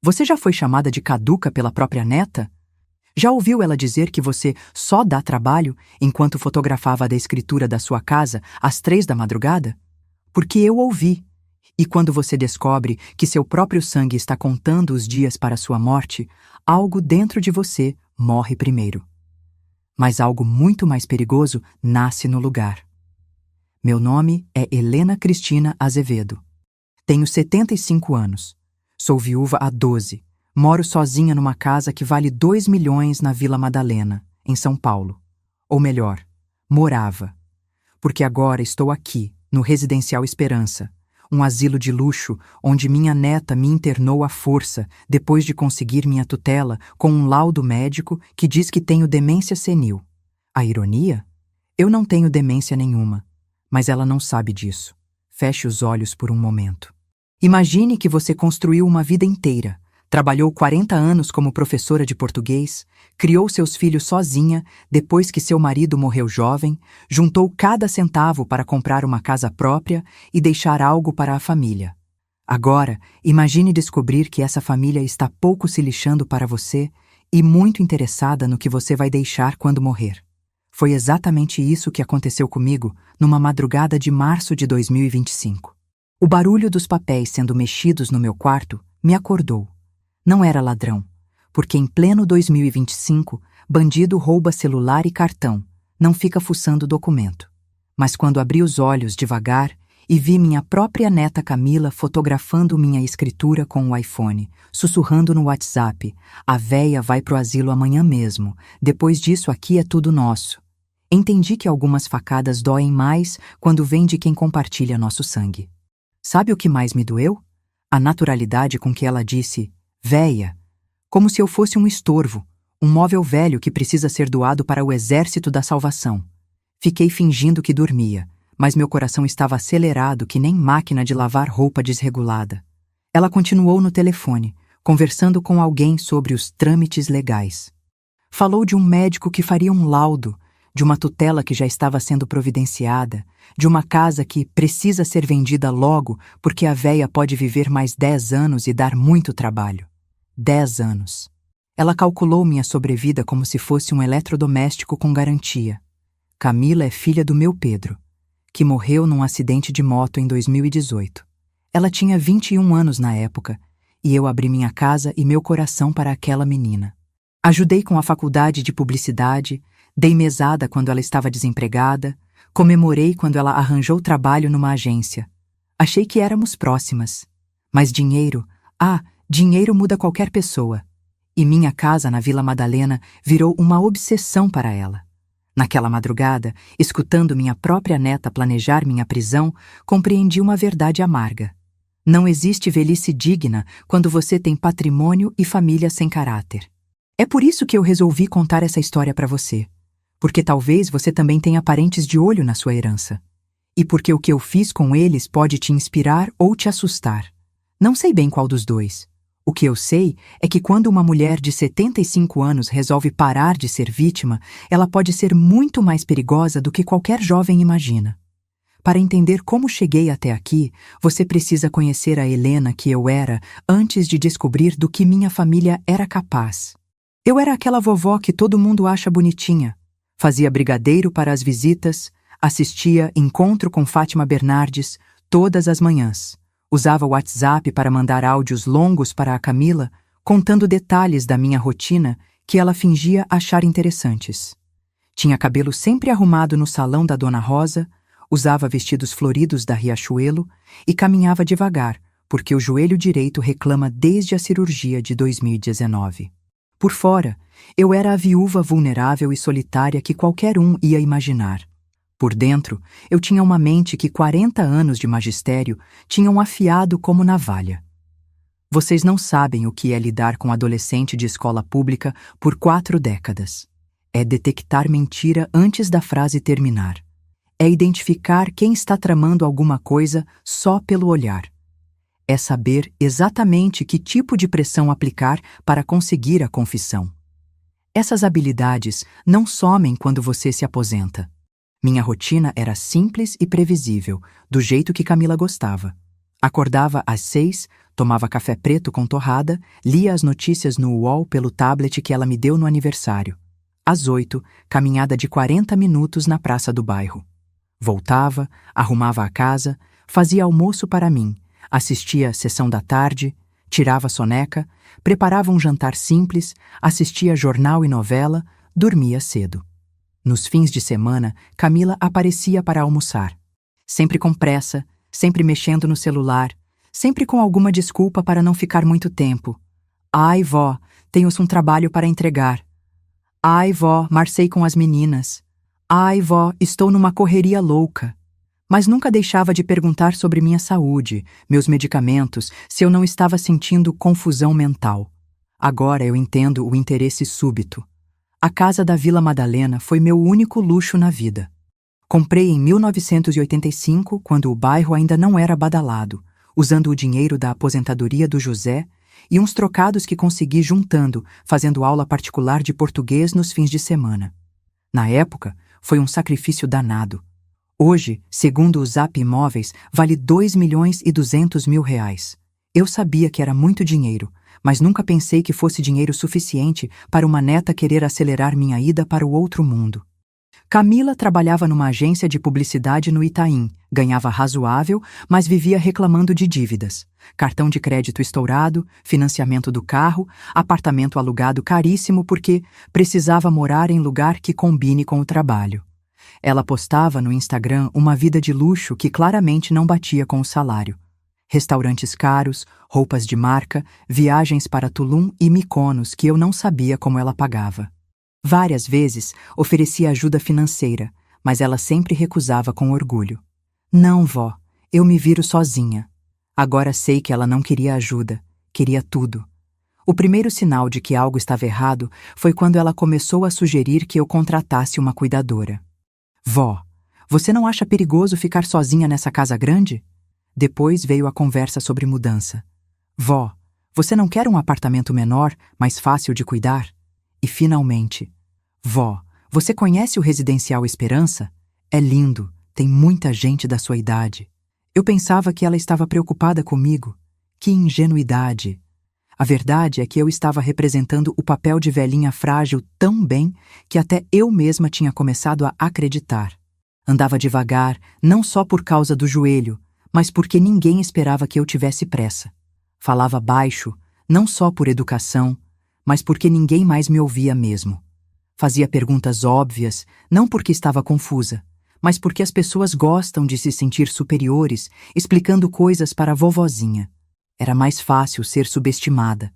Você já foi chamada de caduca pela própria neta? Já ouviu ela dizer que você só dá trabalho enquanto fotografava a descritura da sua casa às 3 da madrugada? Porque eu ouvi. E quando você descobre que seu próprio sangue está contando os dias para sua morte, algo dentro de você morre primeiro. Mas algo muito mais perigoso nasce no lugar. Meu nome é Helena Cristina Azevedo. Tenho 75 anos. Sou viúva há 12. Moro sozinha numa casa que vale 2 milhões na Vila Madalena, em São Paulo. Ou melhor, morava. Porque agora estou aqui, no Residencial Esperança, um asilo de luxo onde minha neta me internou à força depois de conseguir minha tutela com um laudo médico que diz que tenho demência senil. A ironia? Eu não tenho demência nenhuma, mas ela não sabe disso. Feche os olhos por um momento. Imagine que você construiu uma vida inteira, trabalhou 40 anos como professora de português, criou seus filhos sozinha depois que seu marido morreu jovem, juntou cada centavo para comprar uma casa própria e deixar algo para a família. Agora, imagine descobrir que essa família está pouco se lixando para você e muito interessada no que você vai deixar quando morrer. Foi exatamente isso que aconteceu comigo numa madrugada de março de 2025. O barulho dos papéis sendo mexidos no meu quarto me acordou. Não era ladrão, porque em pleno 2025, bandido rouba celular e cartão, não fica fuçando documento. Mas quando abri os olhos devagar e vi minha própria neta Camila fotografando minha escritura com o iPhone, sussurrando no WhatsApp, a véia vai pro asilo amanhã mesmo, depois disso aqui é tudo nosso. Entendi que algumas facadas doem mais quando vem de quem compartilha nosso sangue. Sabe o que mais me doeu? A naturalidade com que ela disse véia, como se eu fosse um estorvo, um móvel velho que precisa ser doado para o exército da salvação. Fiquei fingindo que dormia, mas meu coração estava acelerado que nem máquina de lavar roupa desregulada. Ela continuou no telefone, conversando com alguém sobre os trâmites legais. Falou de um médico que faria um laudo, de uma tutela que já estava sendo providenciada, de uma casa que precisa ser vendida logo porque a véia pode viver mais 10 anos e dar muito trabalho. 10 anos. Ela calculou minha sobrevida como se fosse um eletrodoméstico com garantia. Camila é filha do meu Pedro, que morreu num acidente de moto em 2018. Ela tinha 21 anos na época, e eu abri minha casa e meu coração para aquela menina. Ajudei com a faculdade de publicidade, dei mesada quando ela estava desempregada, comemorei quando ela arranjou trabalho numa agência. Achei que éramos próximas. Mas dinheiro, dinheiro muda qualquer pessoa. E minha casa na Vila Madalena virou uma obsessão para ela. Naquela madrugada, escutando minha própria neta planejar minha prisão, compreendi uma verdade amarga. Não existe velhice digna quando você tem patrimônio e família sem caráter. É por isso que eu resolvi contar essa história para você. Porque talvez você também tenha parentes de olho na sua herança. E porque o que eu fiz com eles pode te inspirar ou te assustar. Não sei bem qual dos dois. O que eu sei é que quando uma mulher de 75 anos resolve parar de ser vítima, ela pode ser muito mais perigosa do que qualquer jovem imagina. Para entender como cheguei até aqui, você precisa conhecer a Helena que eu era antes de descobrir do que minha família era capaz. Eu era aquela vovó que todo mundo acha bonitinha. Fazia brigadeiro para as visitas, assistia Encontro com Fátima Bernardes todas as manhãs. Usava o WhatsApp para mandar áudios longos para a Camila, contando detalhes da minha rotina que ela fingia achar interessantes. Tinha cabelo sempre arrumado no salão da Dona Rosa, usava vestidos floridos da Riachuelo e caminhava devagar, porque o joelho direito reclama desde a cirurgia de 2019. Por fora, eu era a viúva vulnerável e solitária que qualquer um ia imaginar. Por dentro, eu tinha uma mente que 40 anos de magistério tinham afiado como navalha. Vocês não sabem o que é lidar com adolescente de escola pública por 4 décadas. É detectar mentira antes da frase terminar. É identificar quem está tramando alguma coisa só pelo olhar. É saber exatamente que tipo de pressão aplicar para conseguir a confissão. Essas habilidades não somem quando você se aposenta. Minha rotina era simples e previsível, do jeito que Camila gostava. Acordava às 6, tomava café preto com torrada, lia as notícias no UOL pelo tablet que ela me deu no aniversário. Às 8, caminhada de 40 minutos na praça do bairro. Voltava, arrumava a casa, fazia almoço para mim, assistia à sessão da tarde, tirava soneca, preparava um jantar simples, assistia jornal e novela, dormia cedo. Nos fins de semana, Camila aparecia para almoçar. Sempre com pressa, sempre mexendo no celular, sempre com alguma desculpa para não ficar muito tempo. Ai, vó, tenho um trabalho para entregar. Ai, vó, marcei com as meninas. Ai, vó, estou numa correria louca. Mas nunca deixava de perguntar sobre minha saúde, meus medicamentos, se eu não estava sentindo confusão mental. Agora eu entendo o interesse súbito. A casa da Vila Madalena foi meu único luxo na vida. Comprei em 1985, quando o bairro ainda não era badalado, usando o dinheiro da aposentadoria do José e uns trocados que consegui juntando, fazendo aula particular de português nos fins de semana. Na época, foi um sacrifício danado. Hoje, segundo o Zap Imóveis, vale R$ 2.200.000. Eu sabia que era muito dinheiro, mas nunca pensei que fosse dinheiro suficiente para uma neta querer acelerar minha ida para o outro mundo. Camila trabalhava numa agência de publicidade no Itaim, ganhava razoável, mas vivia reclamando de dívidas. Cartão de crédito estourado, financiamento do carro, apartamento alugado caríssimo porque precisava morar em lugar que combine com o trabalho. Ela postava no Instagram uma vida de luxo que claramente não batia com o salário. Restaurantes caros, roupas de marca, viagens para Tulum e Mykonos que eu não sabia como ela pagava. Várias vezes oferecia ajuda financeira, mas ela sempre recusava com orgulho. Não, vó, eu me viro sozinha. Agora sei que ela não queria ajuda, queria tudo. O primeiro sinal de que algo estava errado foi quando ela começou a sugerir que eu contratasse uma cuidadora. Vó, você não acha perigoso ficar sozinha nessa casa grande? Depois veio a conversa sobre mudança. Vó, você não quer um apartamento menor, mais fácil de cuidar? E finalmente, vó, você conhece o Residencial Esperança? É lindo, tem muita gente da sua idade. Eu pensava que ela estava preocupada comigo. Que ingenuidade! A verdade é que eu estava representando o papel de velhinha frágil tão bem que até eu mesma tinha começado a acreditar. Andava devagar, não só por causa do joelho, mas porque ninguém esperava que eu tivesse pressa. Falava baixo, não só por educação, mas porque ninguém mais me ouvia mesmo. Fazia perguntas óbvias, não porque estava confusa, mas porque as pessoas gostam de se sentir superiores, explicando coisas para a vovozinha. Era mais fácil ser subestimada.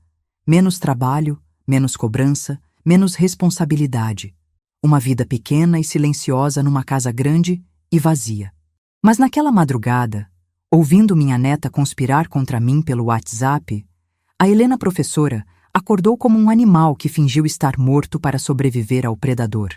Menos trabalho, menos cobrança, menos responsabilidade. Uma vida pequena e silenciosa numa casa grande e vazia. Mas naquela madrugada, ouvindo minha neta conspirar contra mim pelo WhatsApp, a Helena professora acordou como um animal que fingiu estar morto para sobreviver ao predador.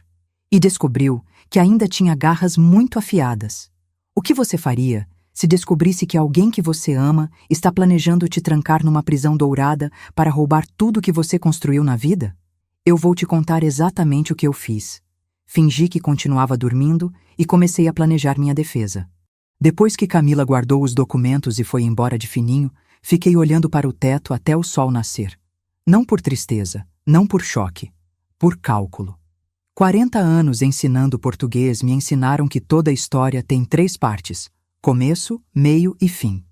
E descobriu que ainda tinha garras muito afiadas. O que você faria se descobrisse que alguém que você ama está planejando te trancar numa prisão dourada para roubar tudo que você construiu na vida? Eu vou te contar exatamente o que eu fiz. Fingi que continuava dormindo e comecei a planejar minha defesa. Depois que Camila guardou os documentos e foi embora de fininho, fiquei olhando para o teto até o sol nascer. Não por tristeza, não por choque, por cálculo. 40 anos ensinando português me ensinaram que toda história tem 3 partes: começo, meio e fim.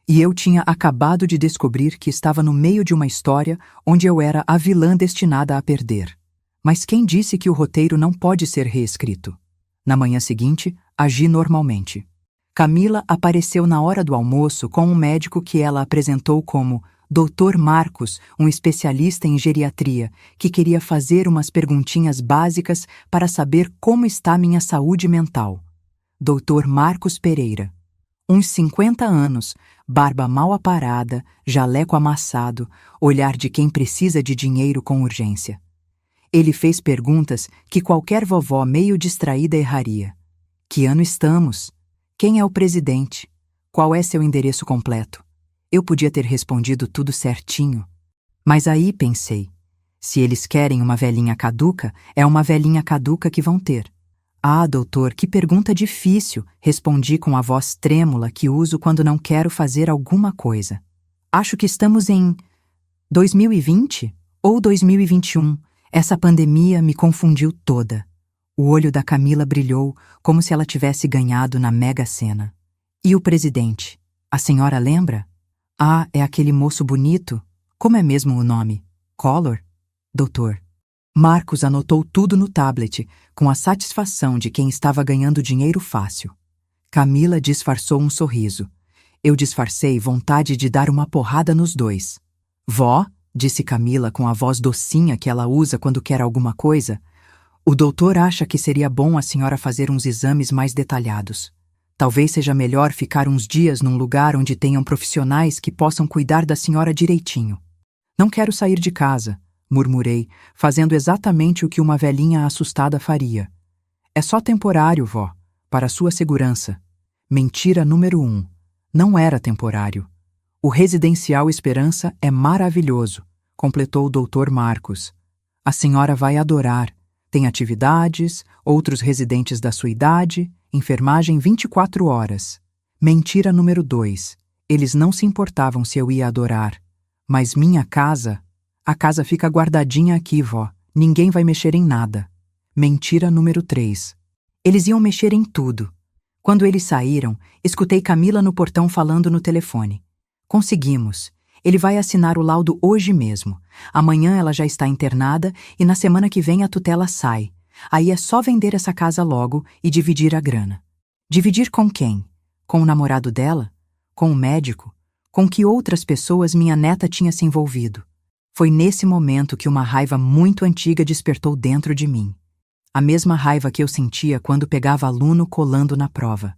E eu tinha acabado de descobrir que estava no meio de uma história onde eu era a vilã destinada a perder. Mas quem disse que o roteiro não pode ser reescrito? Na manhã seguinte, agi normalmente. Camila apareceu na hora do almoço com um médico que ela apresentou como Dr. Marcos, um especialista em geriatria, que queria fazer umas perguntinhas básicas para saber como está minha saúde mental. Dr. Marcos Pereira. Uns 50 anos, barba mal aparada, jaleco amassado, olhar de quem precisa de dinheiro com urgência. Ele fez perguntas que qualquer vovó meio distraída erraria. Que ano estamos? Quem é o presidente? Qual é seu endereço completo? Eu podia ter respondido tudo certinho. Mas aí pensei, se eles querem uma velhinha caduca, é uma velhinha caduca que vão ter. Ah, doutor, que pergunta difícil, respondi com a voz trêmula que uso quando não quero fazer alguma coisa. Acho que estamos em 2020 ou 2021. Essa pandemia me confundiu toda. O olho da Camila brilhou como se ela tivesse ganhado na Mega Sena. E o presidente? A senhora lembra? Ah, é aquele moço bonito. Como é mesmo o nome? Collor? Doutor. Marcos anotou tudo no tablet, com a satisfação de quem estava ganhando dinheiro fácil. Camila disfarçou um sorriso. Eu disfarcei vontade de dar uma porrada nos dois. Vó, disse Camila com a voz docinha que ela usa quando quer alguma coisa, o doutor acha que seria bom a senhora fazer uns exames mais detalhados. Talvez seja melhor ficar uns dias num lugar onde tenham profissionais que possam cuidar da senhora direitinho. Não quero sair de casa, murmurei, fazendo exatamente o que uma velhinha assustada faria. É só temporário, vó, para sua segurança. Mentira número 1. Não era temporário. O Residencial Esperança é maravilhoso, completou o doutor Marcos. A senhora vai adorar. Tem atividades, outros residentes da sua idade, enfermagem 24 horas. Mentira número 2. Eles não se importavam se eu ia adorar. Mas minha casa... A casa fica guardadinha aqui, vó. Ninguém vai mexer em nada. Mentira número 3. Eles iam mexer em tudo. Quando eles saíram, escutei Camila no portão falando no telefone. Conseguimos. Ele vai assinar o laudo hoje mesmo. Amanhã ela já está internada e na semana que vem a tutela sai. Aí é só vender essa casa logo e dividir a grana. Dividir com quem? Com o namorado dela? Com o médico? Com que outras pessoas minha neta tinha se envolvido? Foi nesse momento que uma raiva muito antiga despertou dentro de mim. A mesma raiva que eu sentia quando pegava aluno colando na prova.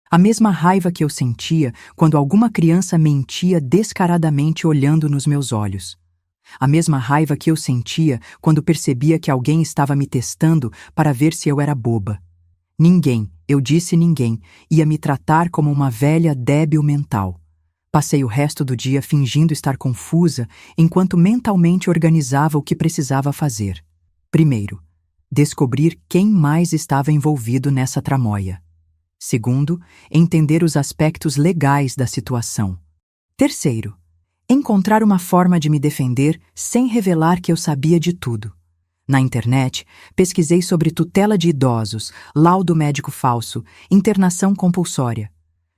A mesma raiva que eu sentia quando alguma criança mentia descaradamente olhando nos meus olhos. A mesma raiva que eu sentia quando percebia que alguém estava me testando para ver se eu era boba. Ninguém, eu disse ninguém, ia me tratar como uma velha débil mental. Passei o resto do dia fingindo estar confusa enquanto mentalmente organizava o que precisava fazer. Primeiro, descobrir quem mais estava envolvido nessa tramóia. Segundo, entender os aspectos legais da situação. Terceiro, encontrar uma forma de me defender sem revelar que eu sabia de tudo. Na internet, pesquisei sobre tutela de idosos, laudo médico falso, internação compulsória.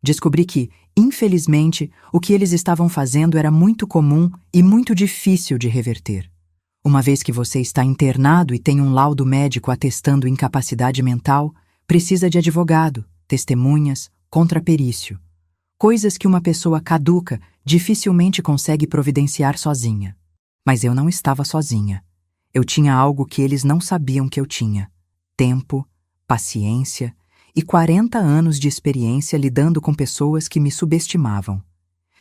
Descobri que, infelizmente, o que eles estavam fazendo era muito comum e muito difícil de reverter. Uma vez que você está internado e tem um laudo médico atestando incapacidade mental, precisa de advogado, testemunhas, contraperício. Coisas que uma pessoa caduca dificilmente consegue providenciar sozinha. Mas eu não estava sozinha. Eu tinha algo que eles não sabiam que eu tinha: tempo, paciência e 40 anos de experiência lidando com pessoas que me subestimavam.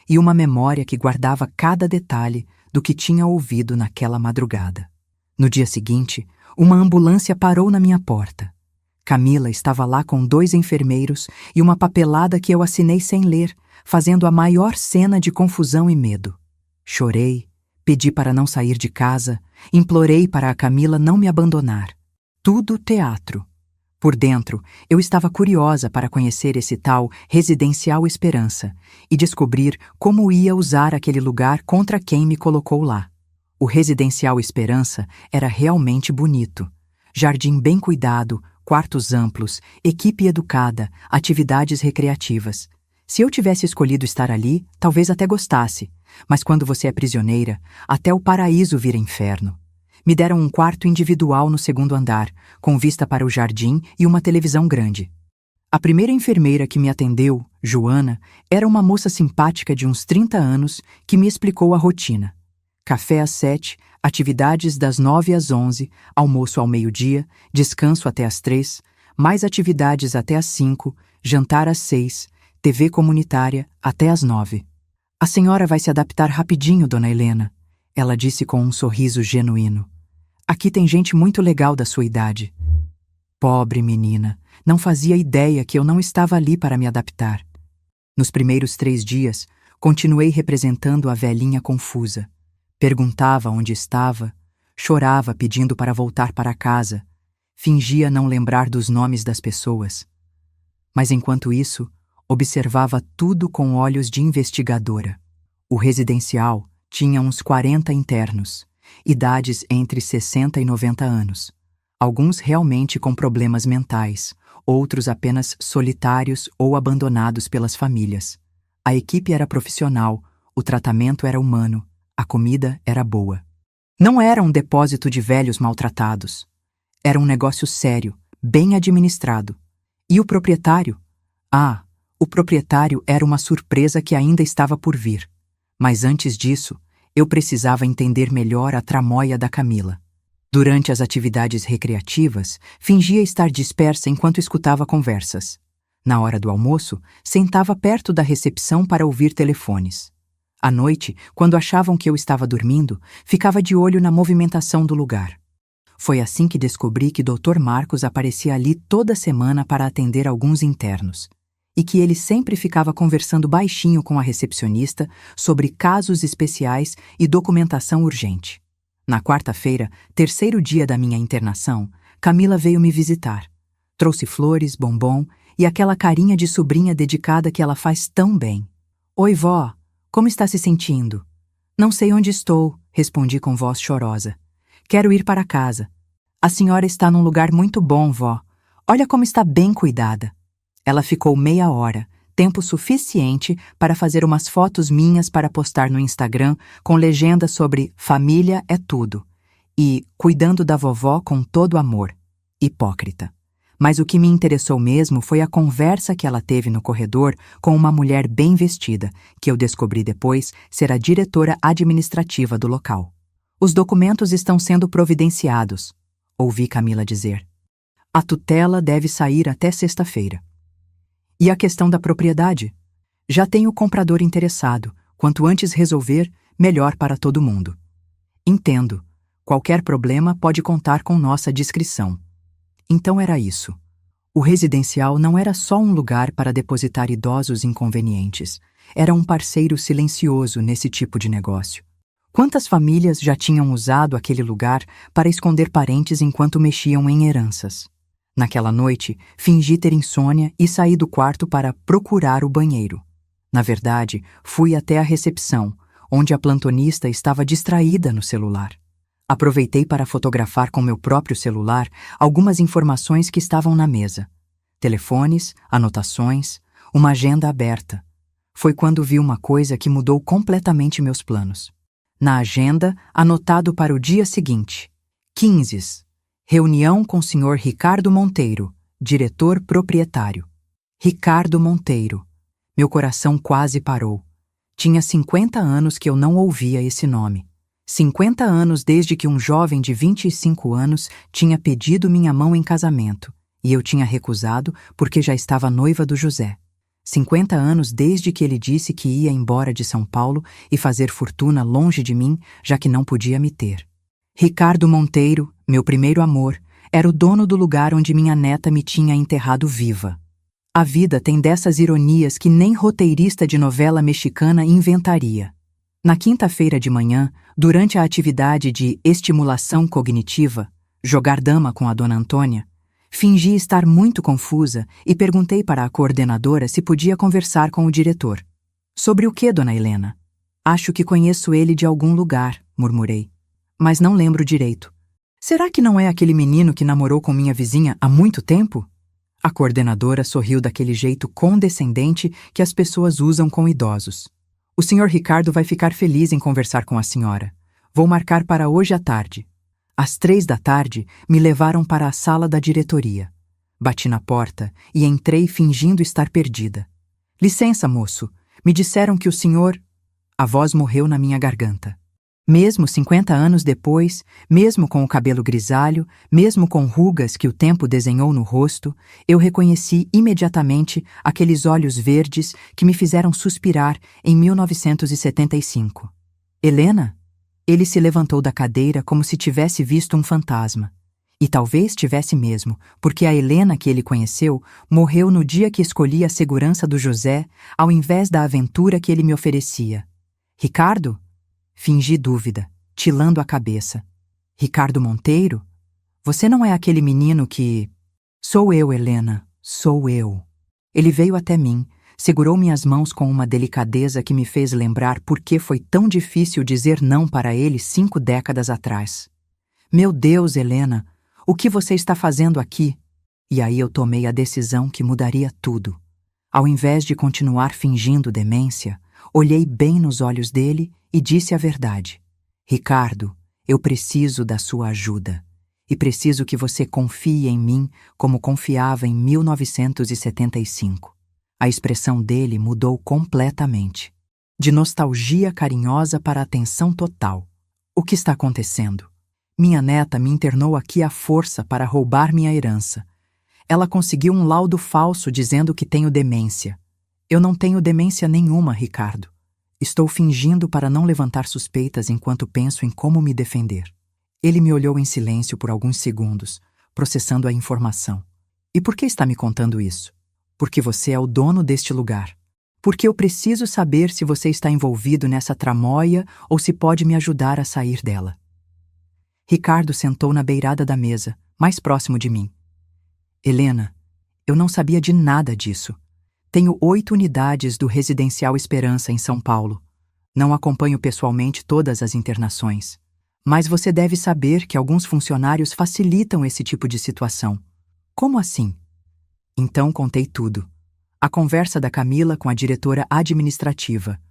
E uma memória que guardava cada detalhe do que tinha ouvido naquela madrugada. No dia seguinte, uma ambulância parou na minha porta. Camila estava lá com 2 enfermeiros e uma papelada que eu assinei sem ler, fazendo a maior cena de confusão e medo. Chorei, pedi para não sair de casa, implorei para a Camila não me abandonar. Tudo teatro. Por dentro, eu estava curiosa para conhecer esse tal Residencial Esperança e descobrir como ia usar aquele lugar contra quem me colocou lá. O Residencial Esperança era realmente bonito. Jardim bem cuidado, quartos amplos, equipe educada, atividades recreativas. Se eu tivesse escolhido estar ali, talvez até gostasse, mas quando você é prisioneira, até o paraíso vira inferno. Me deram um quarto individual no 2º andar, com vista para o jardim e uma televisão grande. A primeira enfermeira que me atendeu, Joana, era uma moça simpática de uns 30 anos que me explicou a rotina. Café às 7, atividades das 9 às 11, almoço ao meio-dia, descanso até às 3, mais atividades até às 5, jantar às 6, TV comunitária até às 9. A senhora vai se adaptar rapidinho, dona Helena, ela disse com um sorriso genuíno. Aqui tem gente muito legal da sua idade. Pobre menina, não fazia ideia que eu não estava ali para me adaptar. Nos primeiros 3 dias, continuei representando a velhinha confusa. Perguntava onde estava, chorava pedindo para voltar para casa. Fingia não lembrar dos nomes das pessoas. Mas enquanto isso, observava tudo com olhos de investigadora. O residencial tinha uns 40 internos, idades entre 60 e 90 anos. Alguns realmente com problemas mentais, outros apenas solitários ou abandonados pelas famílias. A equipe era profissional, o tratamento era humano, a comida era boa. Não era um depósito de velhos maltratados. Era um negócio sério, bem administrado. E o proprietário? O proprietário era uma surpresa que ainda estava por vir. Mas antes disso, eu precisava entender melhor a tramóia da Camila. Durante as atividades recreativas, fingia estar dispersa enquanto escutava conversas. Na hora do almoço, sentava perto da recepção para ouvir telefones. À noite, quando achavam que eu estava dormindo, ficava de olho na movimentação do lugar. Foi assim que descobri que Dr. Marcos aparecia ali toda semana para atender alguns internos, e que ele sempre ficava conversando baixinho com a recepcionista sobre casos especiais e documentação urgente. Na quarta-feira, terceiro dia da minha internação, Camila veio me visitar. Trouxe flores, bombom e aquela carinha de sobrinha dedicada que ela faz tão bem. "Oi, vó, como está se sentindo?" "Não sei onde estou", respondi com voz chorosa. "Quero ir para casa." "A senhora está num lugar muito bom, vó. Olha como está bem cuidada." Ela ficou meia hora, tempo suficiente para fazer umas fotos minhas para postar no Instagram com legenda sobre "Família é tudo" e "Cuidando da vovó com todo amor." Hipócrita. Mas o que me interessou mesmo foi a conversa que ela teve no corredor com uma mulher bem vestida, que eu descobri depois ser a diretora administrativa do local. "Os documentos estão sendo providenciados", ouvi Camila dizer. "A tutela deve sair até sexta-feira." "E a questão da propriedade? Já tenho o comprador interessado. Quanto antes resolver, melhor para todo mundo." "Entendo. Qualquer problema pode contar com nossa discrição." Então era isso. O residencial não era só um lugar para depositar idosos inconvenientes. Era um parceiro silencioso nesse tipo de negócio. Quantas famílias já tinham usado aquele lugar para esconder parentes enquanto mexiam em heranças? Naquela noite, fingi ter insônia e saí do quarto para procurar o banheiro. Na verdade, fui até a recepção, onde a plantonista estava distraída no celular. Aproveitei para fotografar com meu próprio celular algumas informações que estavam na mesa. Telefones, anotações, uma agenda aberta. Foi quando vi uma coisa que mudou completamente meus planos. Na agenda, anotado para o dia seguinte: 15. Reunião com o Sr. Ricardo Monteiro, diretor proprietário. Ricardo Monteiro. Meu coração quase parou. Tinha 50 anos que eu não ouvia esse nome. 50 anos desde que um jovem de 25 anos tinha pedido minha mão em casamento, e eu tinha recusado porque já estava noiva do José. 50 anos desde que ele disse que ia embora de São Paulo e fazer fortuna longe de mim, já que não podia me ter. Ricardo Monteiro, meu primeiro amor, era o dono do lugar onde minha neta me tinha enterrado viva. A vida tem dessas ironias que nem roteirista de novela mexicana inventaria. Na quinta-feira de manhã, durante a atividade de estimulação cognitiva, jogar dama com a dona Antônia, fingi estar muito confusa e perguntei para a coordenadora se podia conversar com o diretor. "Sobre o que, dona Helena?" "Acho que conheço ele de algum lugar", murmurei. "Mas não lembro direito." "Será que não é aquele menino que namorou com minha vizinha há muito tempo?" A coordenadora sorriu daquele jeito condescendente que as pessoas usam com idosos. "O Sr. Ricardo vai ficar feliz em conversar com a senhora. Vou marcar para hoje à tarde." Às 15h, me levaram para a sala da diretoria. Bati na porta e entrei fingindo estar perdida. "Licença, moço. Me disseram que o senhor..." A voz morreu na minha garganta. Mesmo 50 anos depois, mesmo com o cabelo grisalho, mesmo com rugas que o tempo desenhou no rosto, eu reconheci imediatamente aqueles olhos verdes que me fizeram suspirar em 1975. "Helena?" Ele se levantou da cadeira como se tivesse visto um fantasma. E talvez tivesse mesmo, porque a Helena que ele conheceu morreu no dia que escolhi a segurança do José ao invés da aventura que ele me oferecia. "Ricardo?" Fingi dúvida, tilando a cabeça. "Ricardo Monteiro?" Você não é aquele menino que... Sou eu, Helena, sou eu. Ele veio até mim, segurou minhas mãos com uma delicadeza que me fez lembrar por que foi tão difícil dizer não para ele 5 décadas atrás. Meu Deus, Helena, o que você está fazendo aqui? E aí eu tomei a decisão que mudaria tudo. Ao invés de continuar fingindo demência, olhei bem nos olhos dele e disse a verdade. Ricardo, eu preciso da sua ajuda. E preciso que você confie em mim como confiava em 1975. A expressão dele mudou completamente. De nostalgia carinhosa para atenção total. O que está acontecendo? Minha neta me internou aqui à força para roubar minha herança. Ela conseguiu um laudo falso dizendo que tenho demência. Eu não tenho demência nenhuma, Ricardo. Estou fingindo para não levantar suspeitas enquanto penso em como me defender. Ele me olhou em silêncio por alguns segundos, processando a informação. E por que está me contando isso? Porque você é o dono deste lugar. Porque eu preciso saber se você está envolvido nessa tramóia ou se pode me ajudar a sair dela. Ricardo sentou na beirada da mesa, mais próximo de mim. Helena, eu não sabia de nada disso. Tenho 8 unidades do Residencial Esperança em São Paulo. Não acompanho pessoalmente todas as internações. Mas você deve saber que alguns funcionários facilitam esse tipo de situação. Como assim? Então contei tudo. A conversa da Camila com a diretora administrativa.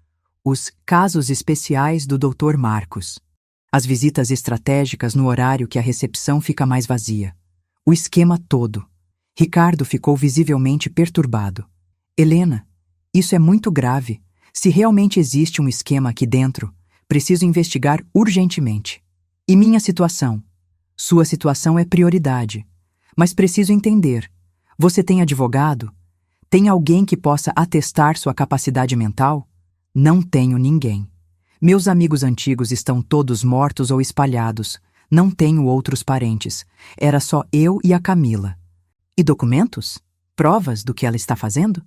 Os casos especiais do Dr. Marcos. As visitas estratégicas no horário que a recepção fica mais vazia. O esquema todo. Ricardo ficou visivelmente perturbado. Helena, isso é muito grave. Se realmente existe um esquema aqui dentro, preciso investigar urgentemente. E minha situação? Sua situação é prioridade. Mas preciso entender. Você tem advogado? Tem alguém que possa atestar sua capacidade mental? Não tenho ninguém. Meus amigos antigos estão todos mortos ou espalhados. Não tenho outros parentes. Era só eu e a Camila. E documentos? Provas do que ela está fazendo?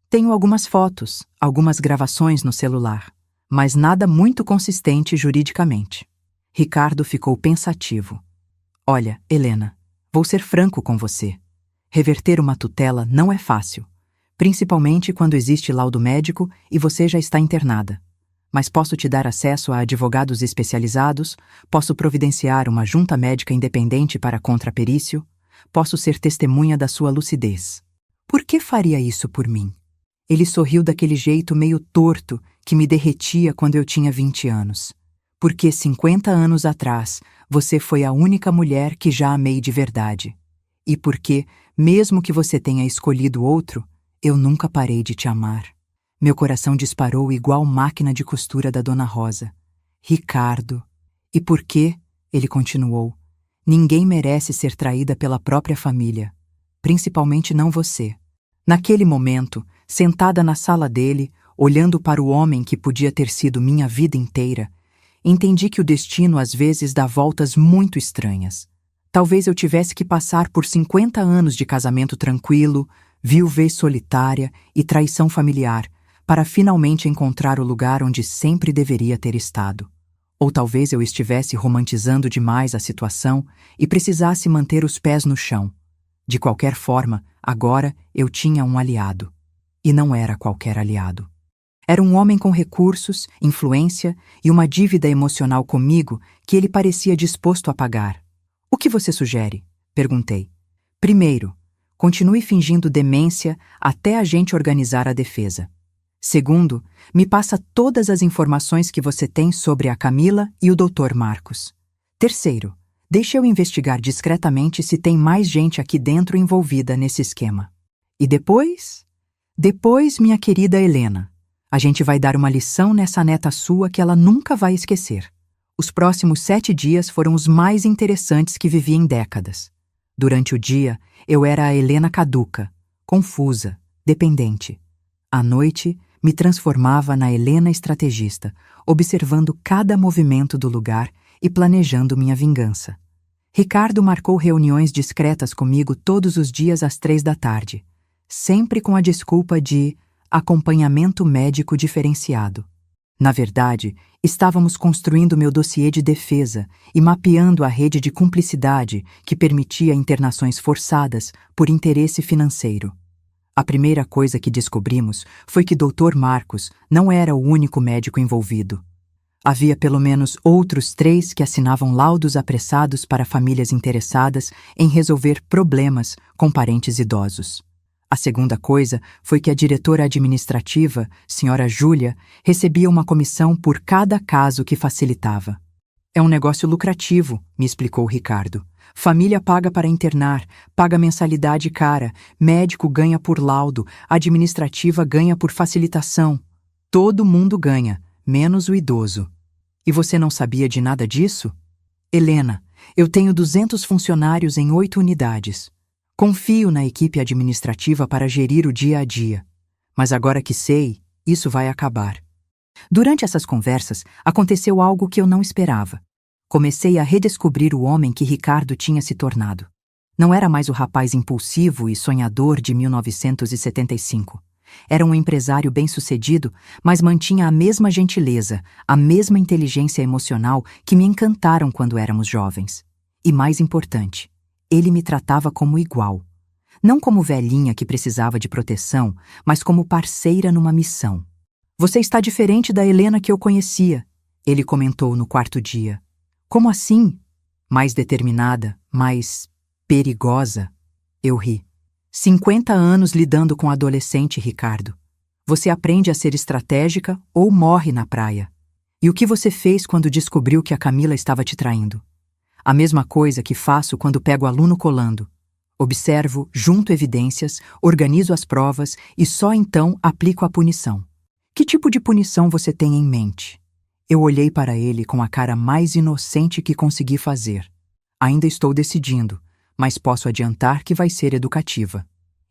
Tenho algumas fotos, algumas gravações no celular, mas nada muito consistente juridicamente. Ricardo ficou pensativo. Olha, Helena, vou ser franco com você. Reverter uma tutela não é fácil, principalmente quando existe laudo médico e você já está internada. Mas posso te dar acesso a advogados especializados, posso providenciar uma junta médica independente para contraperício, posso ser testemunha da sua lucidez. Por que faria isso por mim? Ele sorriu daquele jeito meio torto que me derretia quando eu tinha 20 anos. Porque 50 anos atrás, você foi a única mulher que já amei de verdade. E porque, mesmo que você tenha escolhido outro, eu nunca parei de te amar. Meu coração disparou igual máquina de costura da Dona Rosa. Ricardo. E por quê? Ele continuou. Ninguém merece ser traída pela própria família. Principalmente não você. Naquele momento, sentada na sala dele, olhando para o homem que podia ter sido minha vida inteira, entendi que o destino às vezes dá voltas muito estranhas. Talvez eu tivesse que passar por 50 anos de casamento tranquilo, viuvez solitária e traição familiar, para finalmente encontrar o lugar onde sempre deveria ter estado. Ou talvez eu estivesse romantizando demais a situação e precisasse manter os pés no chão. De qualquer forma, agora eu tinha um aliado. E não era qualquer aliado. Era um homem com recursos, influência e uma dívida emocional comigo que ele parecia disposto a pagar. O que você sugere? Perguntei. Primeiro, continue fingindo demência até a gente organizar a defesa. Segundo, me passa todas as informações que você tem sobre a Camila e o Dr. Marcos. Terceiro, deixe eu investigar discretamente se tem mais gente aqui dentro envolvida nesse esquema. E depois? Depois, minha querida Helena, a gente vai dar uma lição nessa neta sua que ela nunca vai esquecer. Os próximos 7 dias foram os mais interessantes que vivi em décadas. Durante o dia, eu era a Helena caduca, confusa, dependente. À noite, me transformava na Helena estrategista, observando cada movimento do lugar e planejando minha vingança. Ricardo marcou reuniões discretas comigo todos os dias às 3 da tarde, sempre com a desculpa de acompanhamento médico diferenciado. Na verdade, estávamos construindo meu dossiê de defesa e mapeando a rede de cumplicidade que permitia internações forçadas por interesse financeiro. A primeira coisa que descobrimos foi que Dr. Marcos não era o único médico envolvido. Havia pelo menos outros 3 que assinavam laudos apressados para famílias interessadas em resolver problemas com parentes idosos. A segunda coisa foi que a diretora administrativa, Sra. Júlia, recebia uma comissão por cada caso que facilitava. É um negócio lucrativo, me explicou Ricardo. Família paga para internar, paga mensalidade cara, médico ganha por laudo, administrativa ganha por facilitação. Todo mundo ganha, menos o idoso. E você não sabia de nada disso? Helena, eu tenho 200 funcionários em 8 unidades. Confio na equipe administrativa para gerir o dia a dia. Mas agora que sei, isso vai acabar. Durante essas conversas, aconteceu algo que eu não esperava. Comecei a redescobrir o homem que Ricardo tinha se tornado. Não era mais o rapaz impulsivo e sonhador de 1975. Era um empresário bem-sucedido, mas mantinha a mesma gentileza, a mesma inteligência emocional que me encantaram quando éramos jovens. E mais importante, ele me tratava como igual. Não como velhinha que precisava de proteção, mas como parceira numa missão. Você está diferente da Helena que eu conhecia, ele comentou no 4º dia. Como assim? Mais determinada, mais perigosa. Eu ri. 50 anos lidando com adolescente, Ricardo. Você aprende a ser estratégica ou morre na praia. E o que você fez quando descobriu que a Camila estava te traindo? A mesma coisa que faço quando pego aluno colando. Observo, junto evidências, organizo as provas e só então aplico a punição. Que tipo de punição você tem em mente? Eu olhei para ele com a cara mais inocente que consegui fazer. Ainda estou decidindo, mas posso adiantar que vai ser educativa.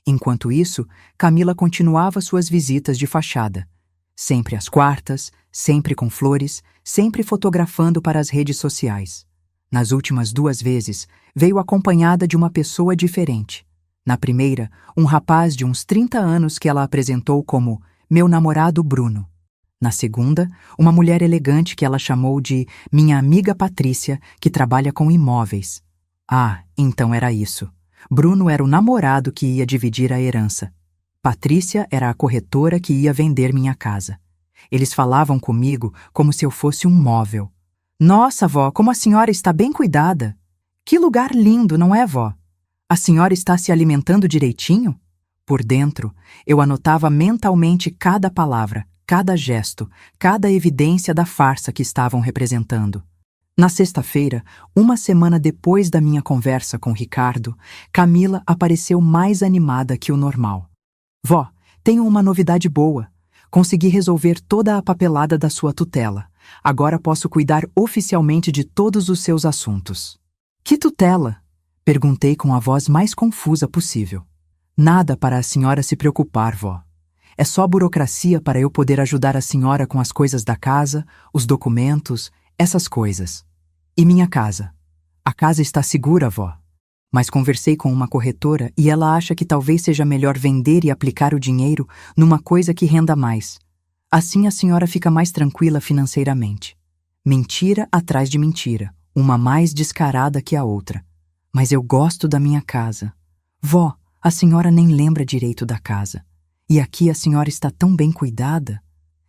Enquanto isso, Camila continuava suas visitas de fachada. Sempre às quartas, sempre com flores, sempre fotografando para as redes sociais. Nas últimas 2 vezes, veio acompanhada de uma pessoa diferente. Na primeira, um rapaz de uns 30 anos que ela apresentou como meu namorado Bruno. Na segunda, uma mulher elegante que ela chamou de minha amiga Patrícia, que trabalha com imóveis. Ah, então era isso. Bruno era o namorado que ia dividir a herança. Patrícia era a corretora que ia vender minha casa. Eles falavam comigo como se eu fosse um móvel. Nossa, vó, como a senhora está bem cuidada. Que lugar lindo, não é, vó? A senhora está se alimentando direitinho? Por dentro, eu anotava mentalmente cada palavra, cada gesto, cada evidência da farsa que estavam representando. Na sexta-feira, uma semana depois da minha conversa com Ricardo, Camila apareceu mais animada que o normal. Vó, tenho uma novidade boa. Consegui resolver toda a papelada da sua tutela. Agora posso cuidar oficialmente de todos os seus assuntos. Que tutela? Perguntei com a voz mais confusa possível. Nada para a senhora se preocupar, vó. É só burocracia para eu poder ajudar a senhora com as coisas da casa, os documentos, essas coisas. E minha casa? A casa está segura, vó. Mas conversei com uma corretora e ela acha que talvez seja melhor vender e aplicar o dinheiro numa coisa que renda mais. Assim a senhora fica mais tranquila financeiramente. Mentira atrás de mentira, uma mais descarada que a outra. Mas eu gosto da minha casa. Vó, a senhora nem lembra direito da casa. E aqui a senhora está tão bem cuidada.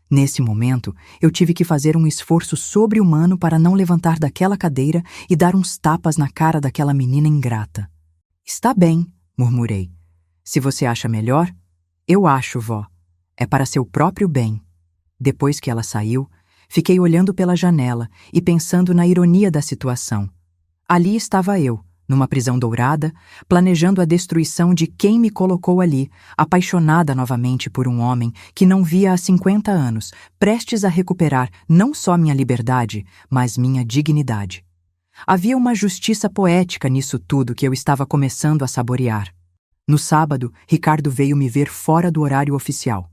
Nesse momento, eu tive que fazer um esforço sobre-humano para não levantar daquela cadeira e dar uns tapas na cara daquela menina ingrata. Está bem, murmurei. Se você acha melhor, eu acho, vó. É para seu próprio bem. Depois que ela saiu, fiquei olhando pela janela e pensando na ironia da situação. Ali estava eu, numa prisão dourada, planejando a destruição de quem me colocou ali, apaixonada novamente por um homem que não via há 50 anos, prestes a recuperar não só minha liberdade, mas minha dignidade. Havia uma justiça poética nisso tudo que eu estava começando a saborear. No sábado, Ricardo veio me ver fora do horário oficial.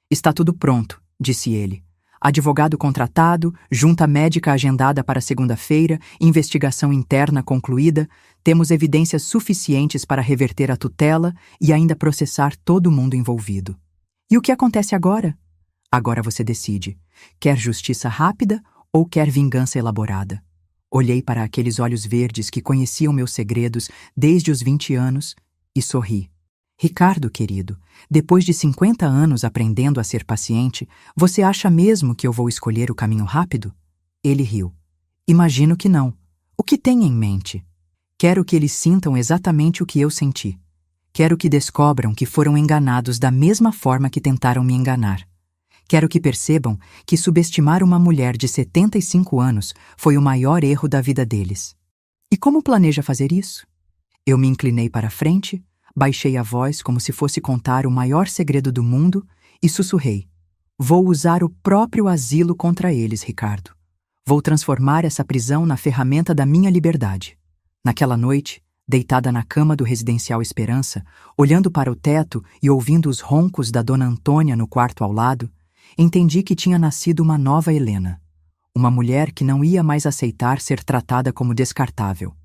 Está tudo pronto, disse ele. Advogado contratado, junta médica agendada para segunda-feira, investigação interna concluída, temos evidências suficientes para reverter a tutela e ainda processar todo mundo envolvido. E o que acontece agora? Agora você decide. Quer justiça rápida ou quer vingança elaborada? Olhei para aqueles olhos verdes que conheciam meus segredos desde os 20 anos e sorri. Ricardo, querido, depois de 50 anos aprendendo a ser paciente, você acha mesmo que eu vou escolher o caminho rápido? Ele riu. Imagino que não. O que tem em mente? Quero que eles sintam exatamente o que eu senti. Quero que descobram que foram enganados da mesma forma que tentaram me enganar. Quero que percebam que subestimar uma mulher de 75 anos foi o maior erro da vida deles. E como planeja fazer isso? Eu me inclinei para a frente, baixei a voz como se fosse contar o maior segredo do mundo e sussurrei. Vou usar o próprio asilo contra eles, Ricardo. Vou transformar essa prisão na ferramenta da minha liberdade. Naquela noite, deitada na cama do Residencial Esperança, olhando para o teto e ouvindo os roncos da Dona Antônia no quarto ao lado, entendi que tinha nascido uma nova Helena. Uma mulher que não ia mais aceitar ser tratada como descartável.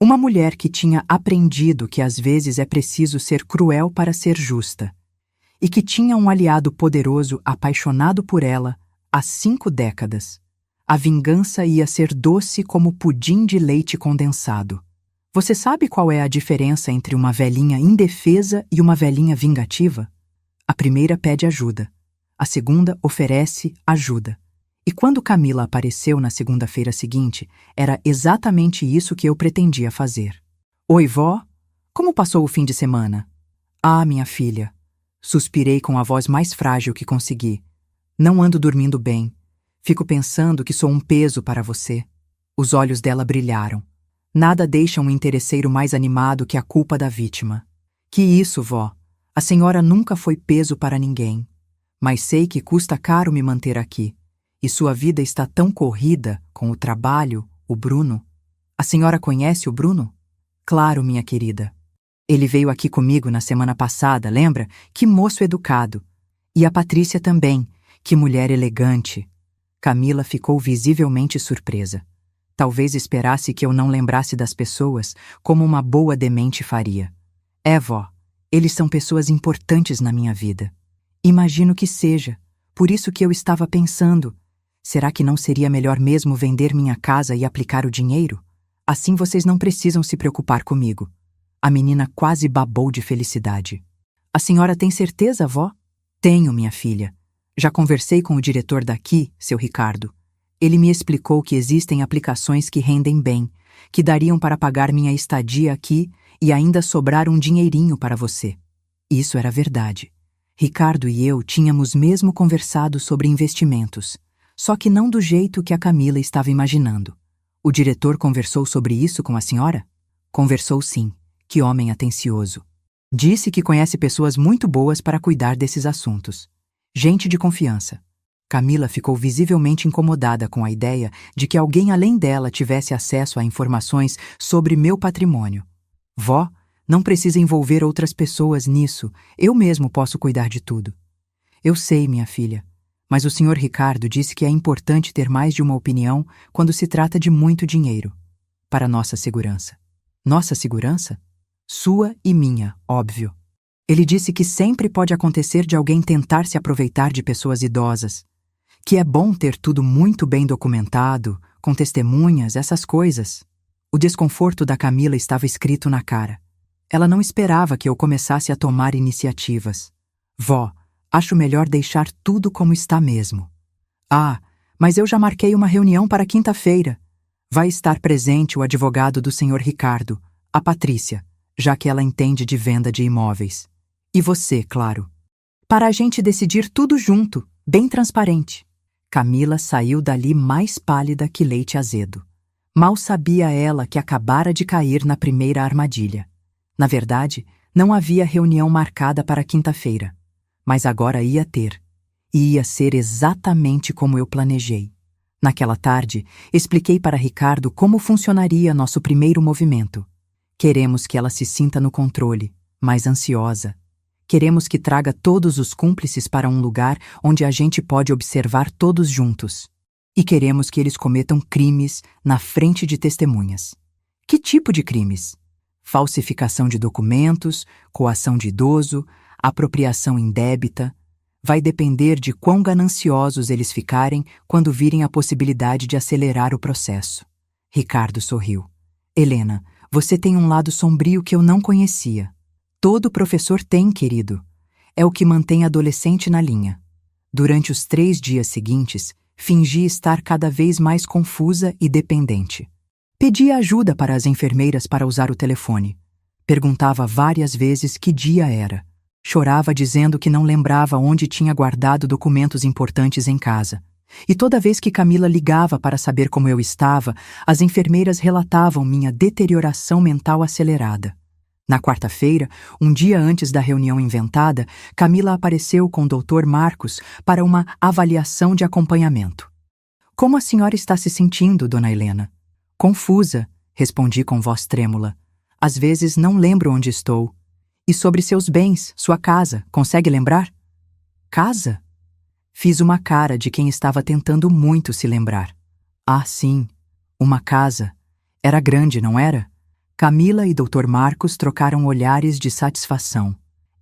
Uma mulher que tinha aprendido que às vezes é preciso ser cruel para ser justa. E que tinha um aliado poderoso apaixonado por ela há 5 décadas. A vingança ia ser doce como pudim de leite condensado. Você sabe qual é a diferença entre uma velhinha indefesa e uma velhinha vingativa? A primeira pede ajuda. A segunda oferece ajuda. E quando Camila apareceu na segunda-feira seguinte, era exatamente isso que eu pretendia fazer. Oi, vó. Como passou o fim de semana? Ah, minha filha. Suspirei com a voz mais frágil que consegui. Não ando dormindo bem. Fico pensando que sou um peso para você. Os olhos dela brilharam. Nada deixa um interesseiro mais animado que a culpa da vítima. Que isso, vó? A senhora nunca foi peso para ninguém. Mas sei que custa caro me manter aqui. E sua vida está tão corrida com o trabalho, o Bruno. A senhora conhece o Bruno? Claro, minha querida. Ele veio aqui comigo na semana passada, lembra? Que moço educado. E a Patrícia também. Que mulher elegante. Camila ficou visivelmente surpresa. Talvez esperasse que eu não lembrasse das pessoas como uma boa demente faria. É, vó. Eles são pessoas importantes na minha vida. Imagino que seja. Por isso que eu estava pensando. Será que não seria melhor mesmo vender minha casa e aplicar o dinheiro? Assim vocês não precisam se preocupar comigo. A menina quase babou de felicidade. A senhora tem certeza, vó? Tenho, minha filha. Já conversei com o diretor daqui, seu Ricardo. Ele me explicou que existem aplicações que rendem bem, que dariam para pagar minha estadia aqui e ainda sobrar um dinheirinho para você. Isso era verdade. Ricardo e eu tínhamos mesmo conversado sobre investimentos, só que não do jeito que a Camila estava imaginando. O diretor conversou sobre isso com a senhora? Conversou sim. Que homem atencioso. Disse que conhece pessoas muito boas para cuidar desses assuntos. Gente de confiança. Camila ficou visivelmente incomodada com a ideia de que alguém além dela tivesse acesso a informações sobre meu patrimônio. Vó, não precisa envolver outras pessoas nisso. Eu mesmo posso cuidar de tudo. Eu sei, minha filha. Mas o senhor Ricardo disse que é importante ter mais de uma opinião quando se trata de muito dinheiro. Para nossa segurança. Nossa segurança? Sua e minha, óbvio. Ele disse que sempre pode acontecer de alguém tentar se aproveitar de pessoas idosas. Que é bom ter tudo muito bem documentado, com testemunhas, essas coisas. O desconforto da Camila estava escrito na cara. Ela não esperava que eu começasse a tomar iniciativas. Vó, acho melhor deixar tudo como está mesmo. Ah, mas eu já marquei uma reunião para quinta-feira. Vai estar presente o advogado do senhor Ricardo, a Patrícia, já que ela entende de venda de imóveis. E você, claro. Para a gente decidir tudo junto, bem transparente. Camila saiu dali mais pálida que leite azedo. Mal sabia ela que acabara de cair na primeira armadilha. Na verdade, não havia reunião marcada para quinta-feira. Mas agora ia ter. E ia ser exatamente como eu planejei. Naquela tarde, expliquei para Ricardo como funcionaria nosso primeiro movimento. Queremos que ela se sinta no controle, mais ansiosa. Queremos que traga todos os cúmplices para um lugar onde a gente pode observar todos juntos. E queremos que eles cometam crimes na frente de testemunhas. Que tipo de crimes? Falsificação de documentos, coação de idoso, apropriação indébita. Vai depender de quão gananciosos eles ficarem quando virem a possibilidade de acelerar o processo. Ricardo sorriu. Helena, você tem um lado sombrio que eu não conhecia. Todo professor tem, querido. É o que mantém adolescente na linha. Durante os 3 dias seguintes, fingi estar cada vez mais confusa e dependente. Pedia ajuda para as enfermeiras para usar o telefone. Perguntava várias vezes que dia era. Chorava dizendo que não lembrava onde tinha guardado documentos importantes em casa. E toda vez que Camila ligava para saber como eu estava, as enfermeiras relatavam minha deterioração mental acelerada. Na quarta-feira, um dia antes da reunião inventada, Camila apareceu com o Dr. Marcos para uma avaliação de acompanhamento. Como a senhora está se sentindo, dona Helena? Confusa, respondi com voz trêmula. Às vezes não lembro onde estou. E sobre seus bens, sua casa, consegue lembrar? Casa? Fiz uma cara de quem estava tentando muito se lembrar. Ah, sim, uma casa. Era grande, não era? Camila e Dr. Marcos trocaram olhares de satisfação.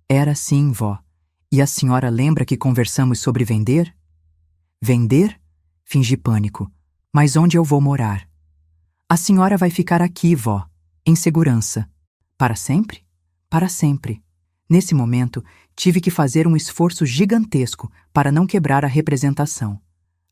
Era sim, vó. E a senhora lembra que conversamos sobre vender? Vender? Fingi pânico. Mas onde eu vou morar? A senhora vai ficar aqui, vó, em segurança. Para sempre? Para sempre. Nesse momento, tive que fazer um esforço gigantesco para não quebrar a representação.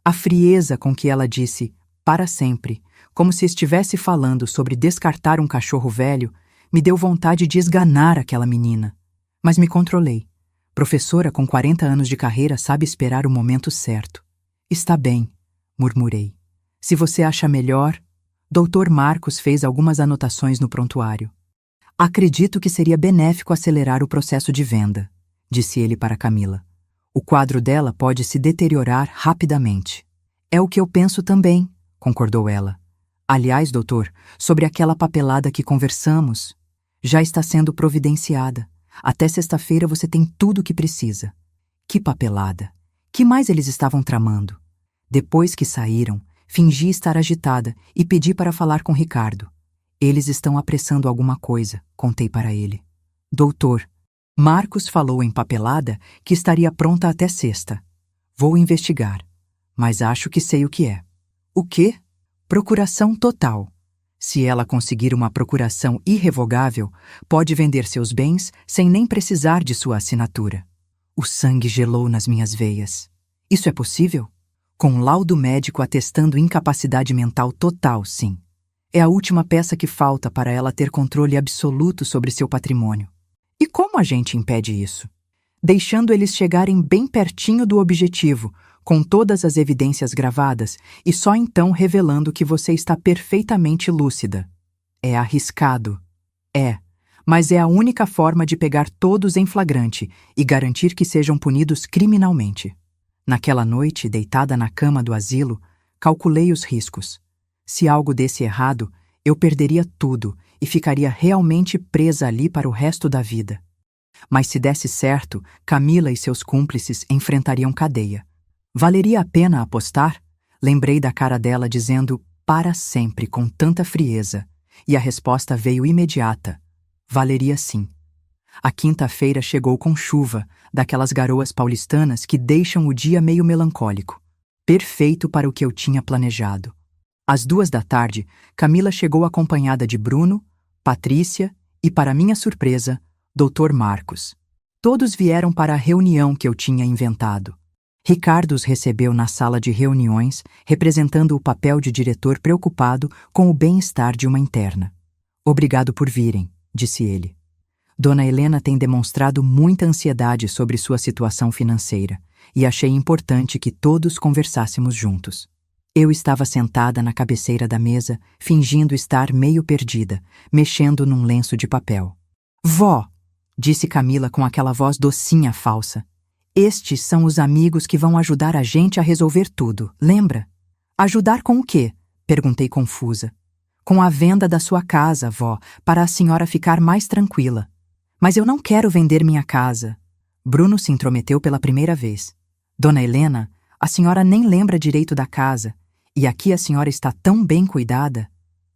A frieza com que ela disse "para sempre", como se estivesse falando sobre descartar um cachorro velho, me deu vontade de esganar aquela menina. Mas me controlei. Professora com 40 anos de carreira sabe esperar o momento certo. Está bem, murmurei. Se você acha melhor... Dr. Marcos fez algumas anotações no prontuário. Acredito que seria benéfico acelerar o processo de venda, disse ele para Camila. O quadro dela pode se deteriorar rapidamente. É o que eu penso também, concordou ela. Aliás, doutor, sobre aquela papelada que conversamos, já está sendo providenciada. Até sexta-feira você tem tudo o que precisa. Que papelada? Que mais eles estavam tramando? Depois que saíram, fingi estar agitada e pedi para falar com Ricardo. Eles estão apressando alguma coisa, contei para ele. Doutor, Marcos falou em papelada que estaria pronta até sexta. Vou investigar, mas acho que sei o que é. O quê? Procuração total. Se ela conseguir uma procuração irrevogável, pode vender seus bens sem nem precisar de sua assinatura. O sangue gelou nas minhas veias. Isso é possível? Com um laudo médico atestando incapacidade mental total, sim. É a última peça que falta para ela ter controle absoluto sobre seu patrimônio. E como a gente impede isso? Deixando eles chegarem bem pertinho do objetivo, com todas as evidências gravadas, e só então revelando que você está perfeitamente lúcida. É arriscado. É, mas é a única forma de pegar todos em flagrante e garantir que sejam punidos criminalmente. Naquela noite, deitada na cama do asilo, calculei os riscos. Se algo desse errado, eu perderia tudo e ficaria realmente presa ali para o resto da vida. Mas se desse certo, Camila e seus cúmplices enfrentariam cadeia. Valeria a pena apostar? Lembrei da cara dela dizendo "para sempre" com tanta frieza, e a resposta veio imediata. Valeria sim. A quinta-feira chegou com chuva, daquelas garoas paulistanas que deixam o dia meio melancólico. Perfeito para o que eu tinha planejado. Às 14h, Camila chegou acompanhada de Bruno, Patrícia e, para minha surpresa, Dr. Marcos. Todos vieram para a reunião que eu tinha inventado. Ricardo os recebeu na sala de reuniões, representando o papel de diretor preocupado com o bem-estar de uma interna. Obrigado por virem, disse ele. Dona Helena tem demonstrado muita ansiedade sobre sua situação financeira e achei importante que todos conversássemos juntos. Eu estava sentada na cabeceira da mesa, fingindo estar meio perdida, mexendo num lenço de papel. Vó, disse Camila com aquela voz docinha falsa. Estes são os amigos que vão ajudar a gente a resolver tudo, lembra? Ajudar com o quê? Perguntei confusa. Com a venda da sua casa, vó, para a senhora ficar mais tranquila. Mas eu não quero vender minha casa. Bruno se intrometeu pela primeira vez. Dona Helena, a senhora nem lembra direito da casa. E aqui a senhora está tão bem cuidada.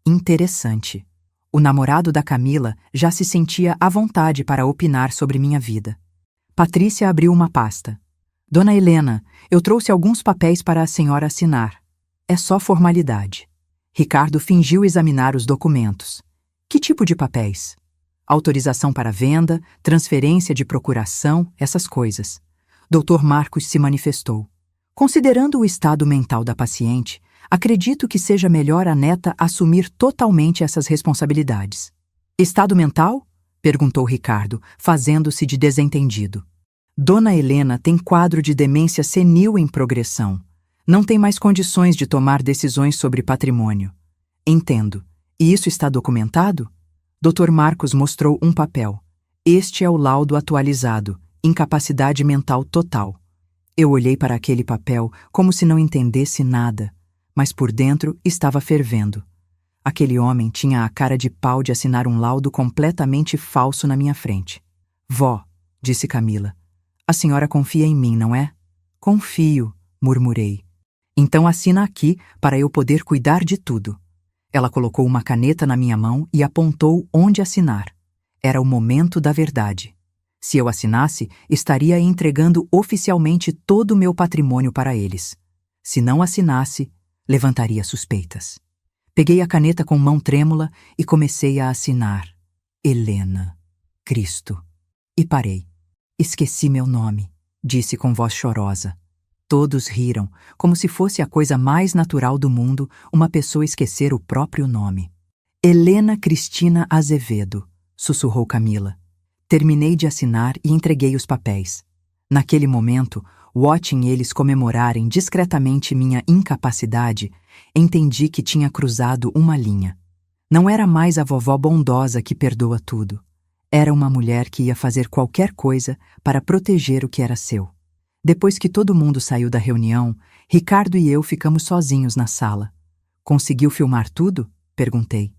Interessante. O namorado da Camila já se sentia à vontade para opinar sobre minha vida. Patrícia abriu uma pasta. Dona Helena, eu trouxe alguns papéis para a senhora assinar. É só formalidade. Ricardo fingiu examinar os documentos. Que tipo de papéis? Autorização para venda, transferência de procuração, essas coisas. Dr. Marcos se manifestou. Considerando o estado mental da paciente, acredito que seja melhor a neta assumir totalmente essas responsabilidades. Estado mental? Perguntou Ricardo, fazendo-se de desentendido. Dona Helena tem quadro de demência senil em progressão. Não tem mais condições de tomar decisões sobre patrimônio. Entendo. E isso está documentado? Dr. Marcos mostrou um papel. Este é o laudo atualizado, incapacidade mental total. Eu olhei para aquele papel como se não entendesse nada, mas por dentro estava fervendo. Aquele homem tinha a cara de pau de assinar um laudo completamente falso na minha frente. Vó, disse Camila, a senhora confia em mim, não é? Confio, murmurei. Então assina aqui para eu poder cuidar de tudo. Ela colocou uma caneta na minha mão e apontou onde assinar. Era o momento da verdade. Se eu assinasse, estaria entregando oficialmente todo o meu patrimônio para eles. Se não assinasse, levantaria suspeitas. Peguei a caneta com mão trêmula e comecei a assinar. Helena. Cristo. E parei. Esqueci meu nome, disse com voz chorosa. Todos riram, como se fosse a coisa mais natural do mundo uma pessoa esquecer o próprio nome. Helena Cristina Azevedo, sussurrou Camila. Terminei de assinar e entreguei os papéis. Naquele momento, watching eles comemorarem discretamente minha incapacidade, entendi que tinha cruzado uma linha. Não era mais a vovó bondosa que perdoa tudo. Era uma mulher que ia fazer qualquer coisa para proteger o que era seu. Depois que todo mundo saiu da reunião, Ricardo e eu ficamos sozinhos na sala. Conseguiu filmar tudo? Perguntei.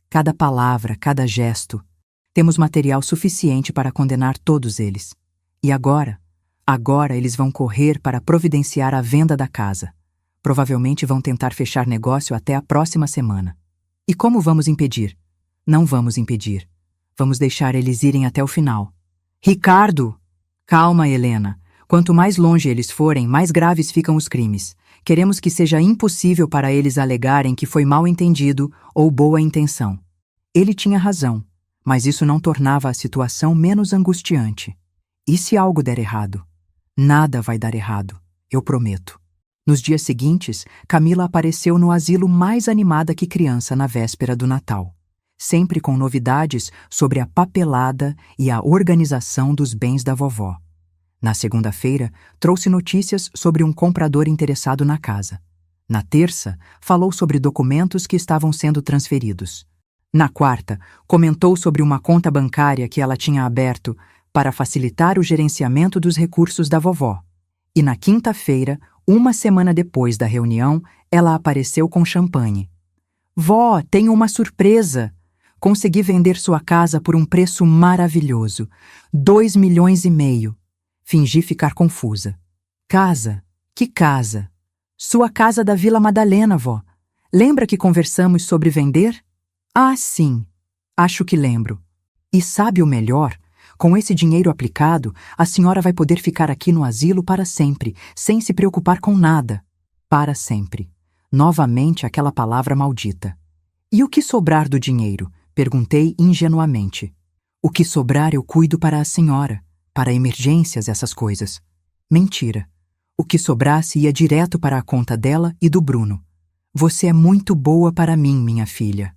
Cada palavra, cada gesto. Temos material suficiente para condenar todos eles. E agora? Agora eles vão correr para providenciar a venda da casa. Provavelmente vão tentar fechar negócio até a próxima semana. E como vamos impedir? Não vamos impedir. Vamos deixar eles irem até o final. Ricardo! Calma, Helena. Quanto mais longe eles forem, mais graves ficam os crimes. Queremos que seja impossível para eles alegarem que foi mal entendido ou boa intenção. Ele tinha razão, mas isso não tornava a situação menos angustiante. E se algo der errado? Nada vai dar errado, eu prometo. Nos dias seguintes, Camila apareceu no asilo mais animada que criança na véspera do Natal, sempre com novidades sobre a papelada e a organização dos bens da vovó. Na segunda-feira, trouxe notícias sobre um comprador interessado na casa. Na terça, falou sobre documentos que estavam sendo transferidos. Na quarta, comentou sobre uma conta bancária que ela tinha aberto para facilitar o gerenciamento dos recursos da vovó. E na quinta-feira, uma semana depois da reunião, ela apareceu com champanhe. Vó, tenho uma surpresa! Consegui vender sua casa por um preço maravilhoso. 2,5 milhões. Fingi ficar confusa. Casa? Que casa? Sua casa da Vila Madalena, vó. Lembra que conversamos sobre vender? Ah, sim. Acho que lembro. E sabe o melhor? Com esse dinheiro aplicado, a senhora vai poder ficar aqui no asilo para sempre, sem se preocupar com nada. Para sempre. Novamente aquela palavra maldita. E o que sobrar do dinheiro? Perguntei ingenuamente. O que sobrar eu cuido para a senhora. Para emergências, essas coisas. Mentira. O que sobrasse ia direto para a conta dela e do Bruno. Você é muito boa para mim, minha filha.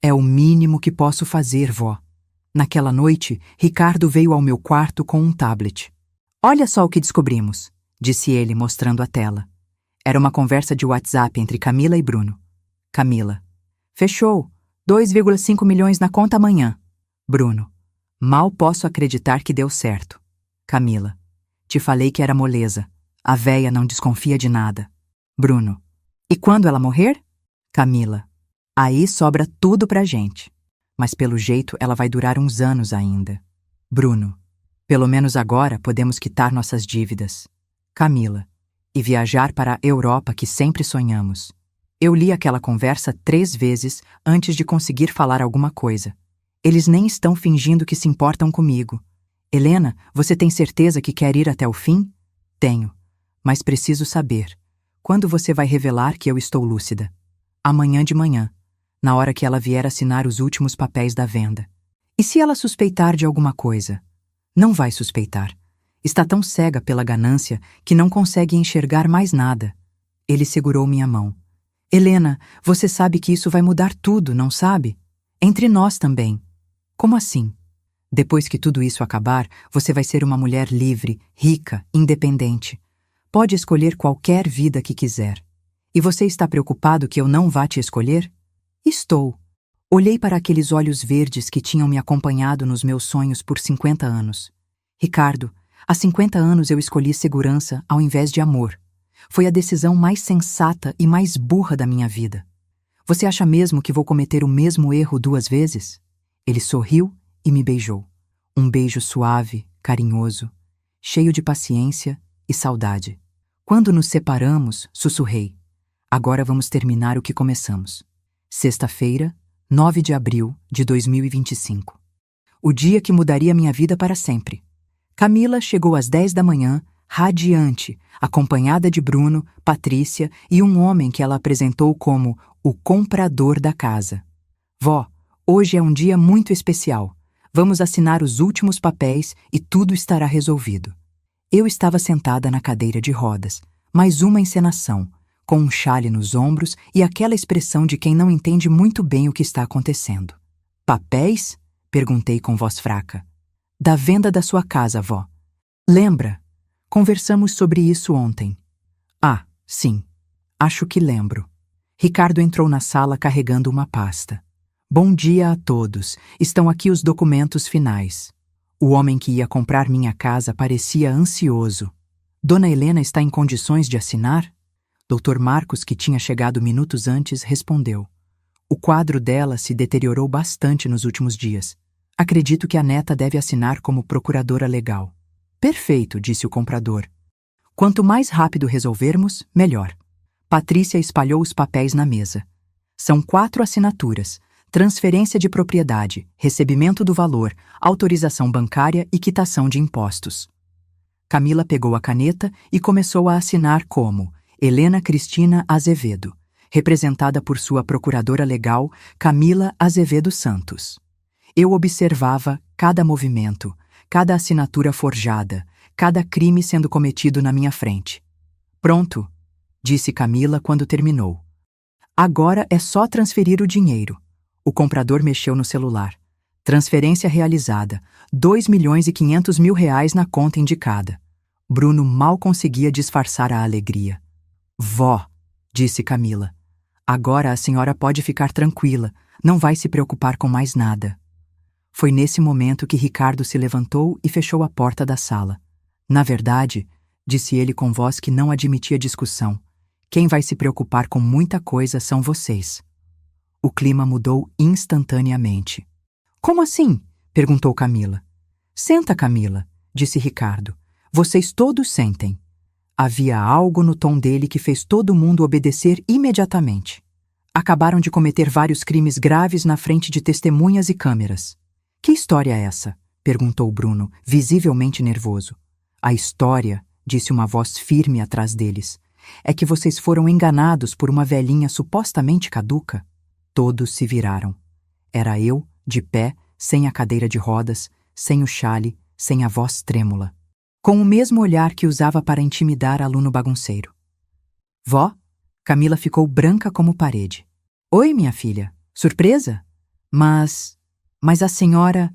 É o mínimo que posso fazer, vó. Naquela noite, Ricardo veio ao meu quarto com um tablet. Olha só o que descobrimos, disse ele, mostrando a tela. Era uma conversa de WhatsApp entre Camila e Bruno. Camila. Fechou. 2,5 milhões na conta amanhã. Bruno. Mal posso acreditar que deu certo. Camila. Te falei que era moleza. A véia não desconfia de nada. Bruno. E quando ela morrer? Camila. Aí sobra tudo pra gente. Mas pelo jeito ela vai durar uns anos ainda. Bruno. Pelo menos agora podemos quitar nossas dívidas. Camila. E viajar para a Europa que sempre sonhamos. Eu li aquela conversa 3 vezes antes de conseguir falar alguma coisa. Eles nem estão fingindo que se importam comigo. Helena, você tem certeza que quer ir até o fim? Tenho, mas preciso saber. Quando você vai revelar que eu estou lúcida? Amanhã de manhã, na hora que ela vier assinar os últimos papéis da venda. E se ela suspeitar de alguma coisa? Não vai suspeitar. Está tão cega pela ganância que não consegue enxergar mais nada. Ele segurou minha mão. Helena, você sabe que isso vai mudar tudo, não sabe? Entre nós também. Como assim? Depois que tudo isso acabar, você vai ser uma mulher livre, rica, independente. Pode escolher qualquer vida que quiser. E você está preocupado que eu não vá te escolher? Estou. Olhei para aqueles olhos verdes que tinham me acompanhado nos meus sonhos por 50 anos. Ricardo, há 50 anos eu escolhi segurança ao invés de amor. Foi a decisão mais sensata e mais burra da minha vida. Você acha mesmo que vou cometer o mesmo erro 2 vezes? Ele sorriu e me beijou. Um beijo suave, carinhoso, cheio de paciência e saudade. Quando nos separamos, sussurrei. Agora vamos terminar o que começamos. Sexta-feira, 9 de abril de 2025. O dia que mudaria minha vida para sempre. Camila chegou às 10 da manhã, radiante, acompanhada de Bruno, Patrícia e um homem que ela apresentou como o comprador da casa. Vó, hoje é um dia muito especial. Vamos assinar os últimos papéis e tudo estará resolvido. Eu estava sentada na cadeira de rodas, mais uma encenação, com um chale nos ombros e aquela expressão de quem não entende muito bem o que está acontecendo. Papéis? Perguntei com voz fraca. Da venda da sua casa, vó. Lembra? Conversamos sobre isso ontem. Ah, sim. Acho que lembro. Ricardo entrou na sala carregando uma pasta. Bom dia a todos. Estão aqui os documentos finais. O homem que ia comprar minha casa parecia ansioso. Dona Helena está em condições de assinar? Dr. Marcos, que tinha chegado minutos antes, respondeu. O quadro dela se deteriorou bastante nos últimos dias. Acredito que a neta deve assinar como procuradora legal. Perfeito, disse o comprador. Quanto mais rápido resolvermos, melhor. Patrícia espalhou os papéis na mesa. São 4 assinaturas. Transferência de propriedade, recebimento do valor, autorização bancária e quitação de impostos. Camila pegou a caneta e começou a assinar como Helena Cristina Azevedo, representada por sua procuradora legal, Camila Azevedo Santos. Eu observava cada movimento, cada assinatura forjada, cada crime sendo cometido na minha frente. Pronto, disse Camila quando terminou. Agora é só transferir o dinheiro. O comprador mexeu no celular. Transferência realizada. 2.500.000 na conta indicada. Bruno mal conseguia disfarçar a alegria. Vó, disse Camila. Agora a senhora pode ficar tranquila. Não vai se preocupar com mais nada. Foi nesse momento que Ricardo se levantou e fechou a porta da sala. Na verdade, disse ele com voz que não admitia discussão, quem vai se preocupar com muita coisa são vocês. O clima mudou instantaneamente. Como assim? Perguntou Camila. Senta, Camila, disse Ricardo. Vocês todos sentem. Havia algo no tom dele que fez todo mundo obedecer imediatamente. Acabaram de cometer vários crimes graves na frente de testemunhas e câmeras. Que história é essa? Perguntou Bruno, visivelmente nervoso. A história, disse uma voz firme atrás deles, é que vocês foram enganados por uma velhinha supostamente caduca. Todos se viraram. Era eu, de pé, sem a cadeira de rodas, sem o chale, sem a voz trêmula. Com o mesmo olhar que usava para intimidar aluno bagunceiro. Vó? Camila ficou branca como parede. Oi, minha filha. Surpresa? Mas a senhora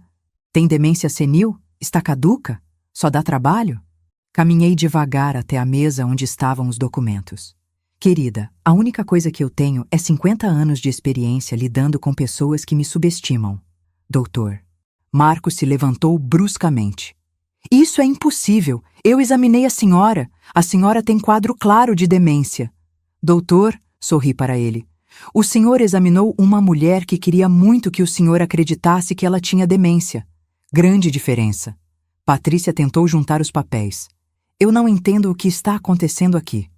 tem demência senil? Está caduca? Só dá trabalho? Caminhei devagar até a mesa onde estavam os documentos. Querida, a única coisa que eu tenho é 50 anos de experiência lidando com pessoas que me subestimam. Doutor. Marcos se levantou bruscamente. Isso é impossível. Eu examinei a senhora. A senhora tem quadro claro de demência. Doutor, sorri para ele. O senhor examinou uma mulher que queria muito que o senhor acreditasse que ela tinha demência. Grande diferença. Patrícia tentou juntar os papéis. Eu não entendo o que está acontecendo aqui.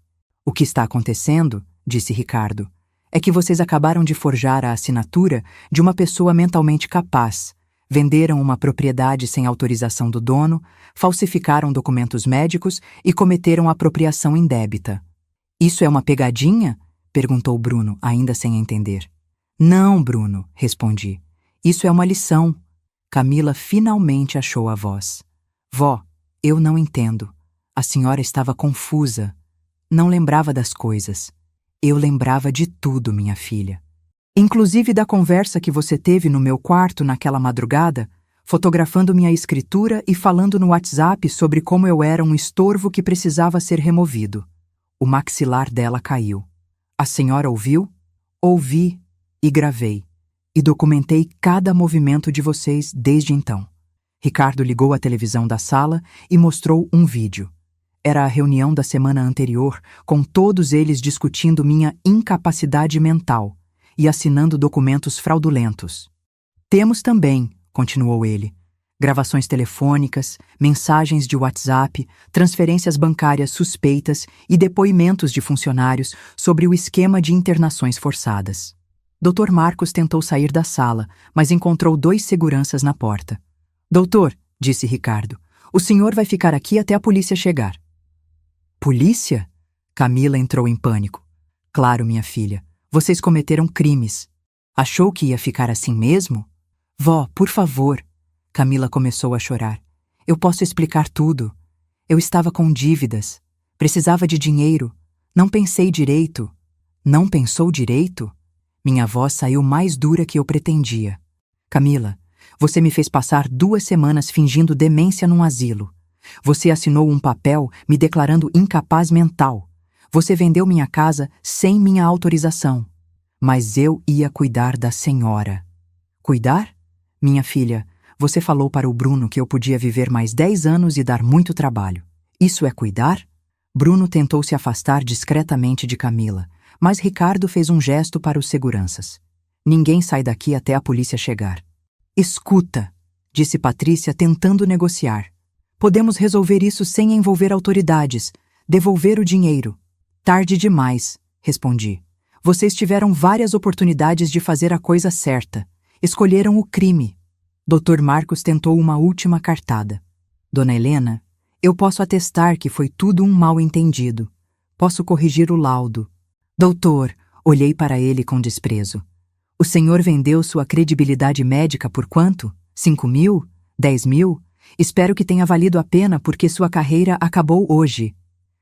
O que está acontecendo, disse Ricardo, é que vocês acabaram de forjar a assinatura de uma pessoa mentalmente capaz, Venderam uma propriedade sem autorização do dono, falsificaram documentos médicos e cometeram apropriação indébita. Isso é uma pegadinha? Perguntou Bruno, ainda sem entender. Não, Bruno, respondi. Isso é uma lição. Camila finalmente achou a voz. Vó, eu não entendo. A senhora estava confusa. Não lembrava das coisas. Eu lembrava de tudo, minha filha. Inclusive da conversa que você teve no meu quarto naquela madrugada, fotografando minha escritura e falando no WhatsApp sobre como eu era um estorvo que precisava ser removido. O maxilar dela caiu. A senhora ouviu? Ouvi e gravei. E documentei cada movimento de vocês desde então. Ricardo ligou a televisão da sala e mostrou um vídeo. Era a reunião da semana anterior, com todos eles discutindo minha incapacidade mental e assinando documentos fraudulentos. Temos também, continuou ele, gravações telefônicas, mensagens de WhatsApp, transferências bancárias suspeitas e depoimentos de funcionários sobre o esquema de internações forçadas. Dr. Marcos tentou sair da sala, mas encontrou 2 seguranças na porta. Doutor, disse Ricardo, o senhor vai ficar aqui até a polícia chegar. Polícia? Camila entrou em pânico. Claro, minha filha. Vocês cometeram crimes. Achou que ia ficar assim mesmo? Vó, por favor. Camila começou a chorar. Eu posso explicar tudo. Eu estava com dívidas. Precisava de dinheiro. Não pensei direito. Não pensou direito? Minha voz saiu mais dura que eu pretendia. Camila, você me fez passar 2 semanas fingindo demência num asilo. Você assinou um papel me declarando incapaz mental. Você vendeu minha casa sem minha autorização. Mas eu ia cuidar da senhora. Cuidar? Minha filha, você falou para o Bruno que eu podia viver mais 10 anos e dar muito trabalho. Isso é cuidar? Bruno tentou se afastar discretamente de Camila, mas Ricardo fez um gesto para os seguranças. Ninguém sai daqui até a polícia chegar. Escuta, disse Patrícia tentando negociar. Podemos resolver isso sem envolver autoridades. Devolver o dinheiro. Tarde demais, respondi. Vocês tiveram várias oportunidades de fazer a coisa certa. Escolheram o crime. Dr. Marcos tentou uma última cartada. Dona Helena, eu posso atestar que foi tudo um mal-entendido. Posso corrigir o laudo. Doutor, olhei para ele com desprezo. O senhor vendeu sua credibilidade médica por quanto? 5.000? 10.000? Espero que tenha valido a pena porque sua carreira acabou hoje.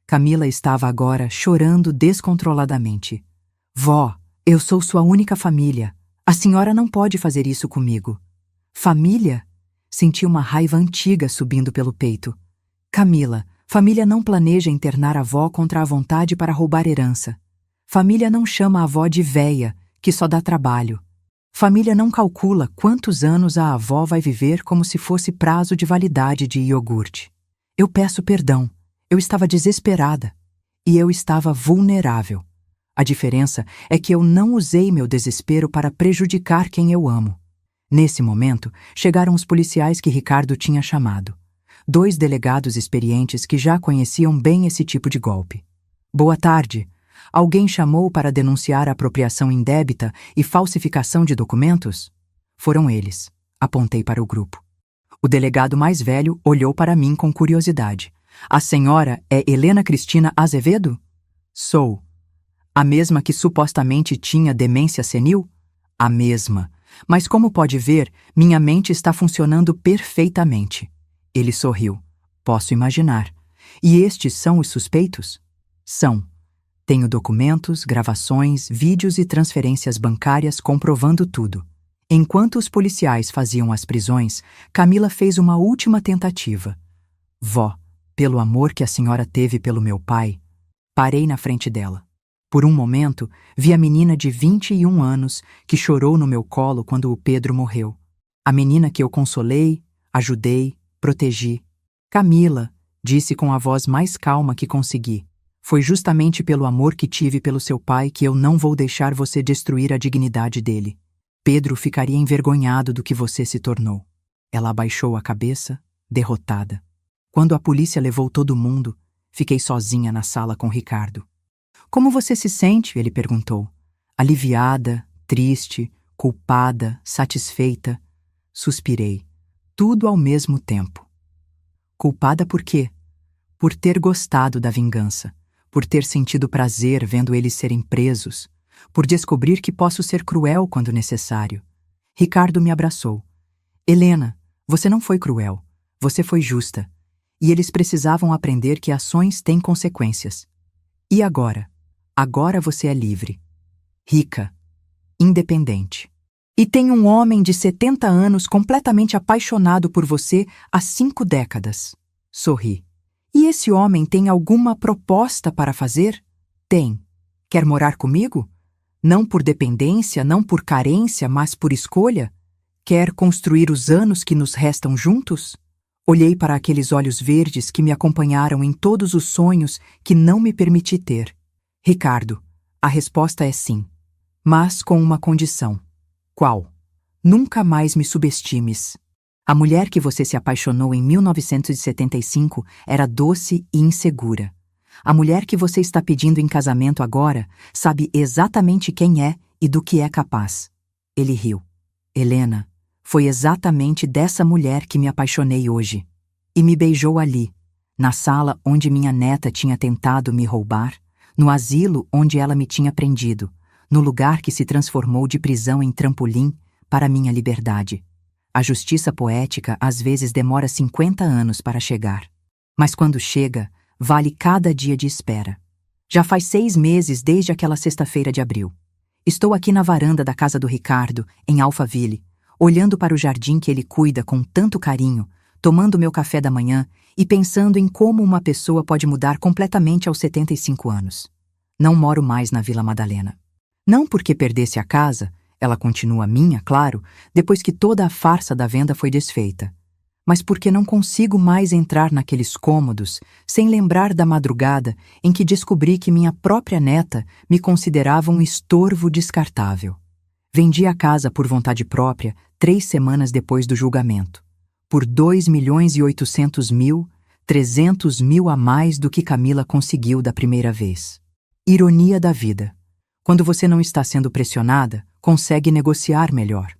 Camila estava agora chorando descontroladamente. Vó, eu sou sua única família. A senhora não pode fazer isso comigo. Família? Senti uma raiva antiga subindo pelo peito. Camila, família não planeja internar a avó contra a vontade para roubar herança. Família não chama a avó de véia, que só dá trabalho. Família não calcula quantos anos a avó vai viver como se fosse prazo de validade de iogurte. Eu peço perdão. Eu estava desesperada. E eu estava vulnerável. A diferença é que eu não usei meu desespero para prejudicar quem eu amo. Nesse momento, chegaram os policiais que Ricardo tinha chamado. 2 delegados experientes que já conheciam bem esse tipo de golpe. Boa tarde. Alguém chamou para denunciar a apropriação indébita e falsificação de documentos? Foram eles. Apontei para o grupo. O delegado mais velho olhou para mim com curiosidade. A senhora é Helena Cristina Azevedo? Sou. A mesma que supostamente tinha demência senil? A mesma. Mas como pode ver, minha mente está funcionando perfeitamente. Ele sorriu. Posso imaginar. E estes são os suspeitos? São. Tenho documentos, gravações, vídeos e transferências bancárias comprovando tudo. Enquanto os policiais faziam as prisões, Camila fez uma última tentativa. Vó, pelo amor que a senhora teve pelo meu pai, parei na frente dela. Por um momento, vi a menina de 21 anos que chorou no meu colo quando o Pedro morreu. A menina que eu consolei, ajudei, protegi. Camila, disse com a voz mais calma que consegui. Foi justamente pelo amor que tive pelo seu pai que eu não vou deixar você destruir a dignidade dele. Pedro ficaria envergonhado do que você se tornou. Ela abaixou a cabeça, derrotada. Quando a polícia levou todo mundo, fiquei sozinha na sala com Ricardo. Como você se sente? Ele perguntou. Aliviada, triste, culpada, satisfeita. Suspirei. Tudo ao mesmo tempo. Culpada por quê? Por ter gostado da vingança, por ter sentido prazer vendo eles serem presos, por descobrir que posso ser cruel quando necessário. Ricardo me abraçou. Helena, você não foi cruel, você foi justa. E eles precisavam aprender que ações têm consequências. E agora? Agora você é livre. Rica. Independente. E tem um homem de 70 anos completamente apaixonado por você há 5 décadas. Sorri. E esse homem tem alguma proposta para fazer? Tem. Quer morar comigo? Não por dependência, não por carência, mas por escolha? Quer construir os anos que nos restam juntos? Olhei para aqueles olhos verdes que me acompanharam em todos os sonhos que não me permiti ter. Ricardo, a resposta é sim. Mas com uma condição. Qual? Nunca mais me subestimes. A mulher que você se apaixonou em 1975 era doce e insegura. A mulher que você está pedindo em casamento agora sabe exatamente quem é e do que é capaz. Ele riu. Helena, foi exatamente dessa mulher que me apaixonei hoje. E me beijou ali, na sala onde minha neta tinha tentado me roubar, no asilo onde ela me tinha prendido, no lugar que se transformou de prisão em trampolim para minha liberdade. A justiça poética às vezes demora 50 anos para chegar. Mas quando chega, vale cada dia de espera. Já faz 6 meses desde aquela sexta-feira de abril. Estou aqui na varanda da casa do Ricardo, em Alphaville, olhando para o jardim que ele cuida com tanto carinho, tomando meu café da manhã e pensando em como uma pessoa pode mudar completamente aos 75 anos. Não moro mais na Vila Madalena. Não porque perdesse a casa, ela continua minha, claro, depois que toda a farsa da venda foi desfeita. Mas porque não consigo mais entrar naqueles cômodos sem lembrar da madrugada em que descobri que minha própria neta me considerava um estorvo descartável. Vendi a casa por vontade própria 3 semanas depois do julgamento. Por 2.800.000, 300 mil a mais do que Camila conseguiu da primeira vez. Ironia da vida. Quando você não está sendo pressionada, consegue negociar melhor.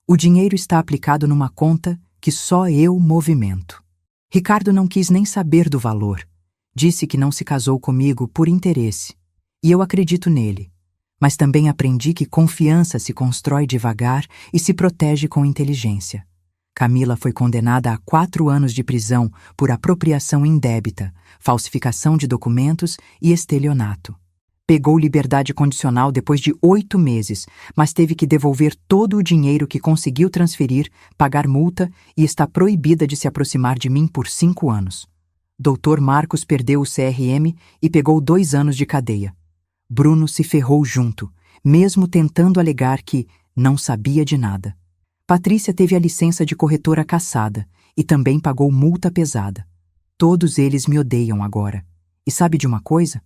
O dinheiro está aplicado numa conta que só eu movimento. Ricardo não quis nem saber do valor. Disse que não se casou comigo por interesse. E eu acredito nele. Mas também aprendi que confiança se constrói devagar e se protege com inteligência. Camila foi condenada a 4 anos de prisão por apropriação indébita, falsificação de documentos e estelionato. Pegou liberdade condicional depois de 8 meses, mas teve que devolver todo o dinheiro que conseguiu transferir, pagar multa e está proibida de se aproximar de mim por 5 anos. Dr. Marcos perdeu o CRM e pegou 2 anos de cadeia. Bruno se ferrou junto, mesmo tentando alegar que não sabia de nada. Patrícia teve a licença de corretora cassada e também pagou multa pesada. Todos eles me odeiam agora. E sabe de uma coisa?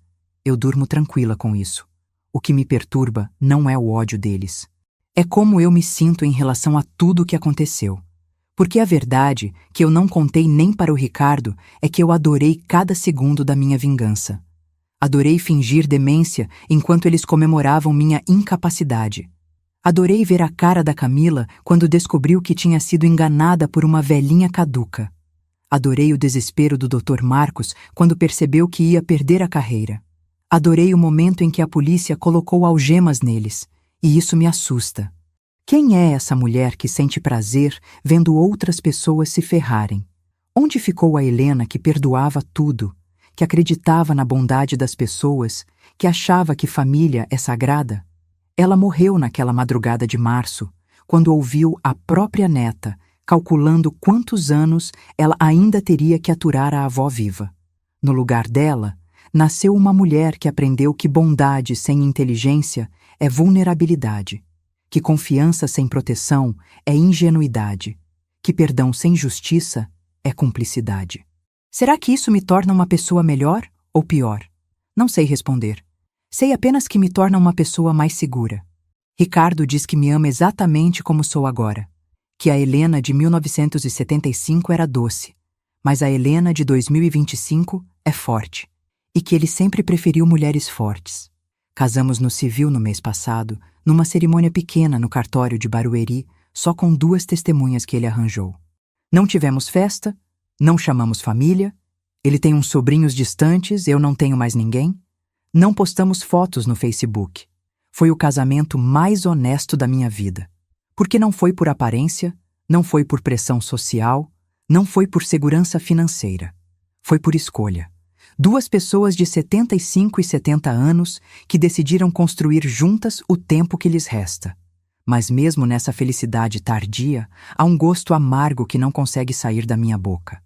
Eu durmo tranquila com isso. O que me perturba não é o ódio deles. É como eu me sinto em relação a tudo o que aconteceu. Porque a verdade, que eu não contei nem para o Ricardo, é que eu adorei cada segundo da minha vingança. Adorei fingir demência enquanto eles comemoravam minha incapacidade. Adorei ver a cara da Camila quando descobriu que tinha sido enganada por uma velhinha caduca. Adorei o desespero do Dr. Marcos quando percebeu que ia perder a carreira. Adorei o momento em que a polícia colocou algemas neles, e isso me assusta. Quem é essa mulher que sente prazer vendo outras pessoas se ferrarem? Onde ficou a Helena que perdoava tudo, que acreditava na bondade das pessoas, que achava que família é sagrada? Ela morreu naquela madrugada de março, quando ouviu a própria neta calculando quantos anos ela ainda teria que aturar a avó viva. No lugar dela, nasceu uma mulher que aprendeu que bondade sem inteligência é vulnerabilidade, que confiança sem proteção é ingenuidade, que perdão sem justiça é cumplicidade. Será que isso me torna uma pessoa melhor ou pior? Não sei responder. Sei apenas que me torna uma pessoa mais segura. Ricardo diz que me ama exatamente como sou agora, que a Helena de 1975 era doce, mas a Helena de 2025 é forte, e que ele sempre preferiu mulheres fortes. Casamos no civil no mês passado, numa cerimônia pequena no cartório de Barueri, só com 2 testemunhas que ele arranjou. Não tivemos festa, não chamamos família, ele tem uns sobrinhos distantes, eu não tenho mais ninguém. Não postamos fotos no Facebook. Foi o casamento mais honesto da minha vida. Porque não foi por aparência, não foi por pressão social, não foi por segurança financeira. Foi por escolha. 2 pessoas de 75 e 70 anos que decidiram construir juntas o tempo que lhes resta. Mas mesmo nessa felicidade tardia, há um gosto amargo que não consegue sair da minha boca.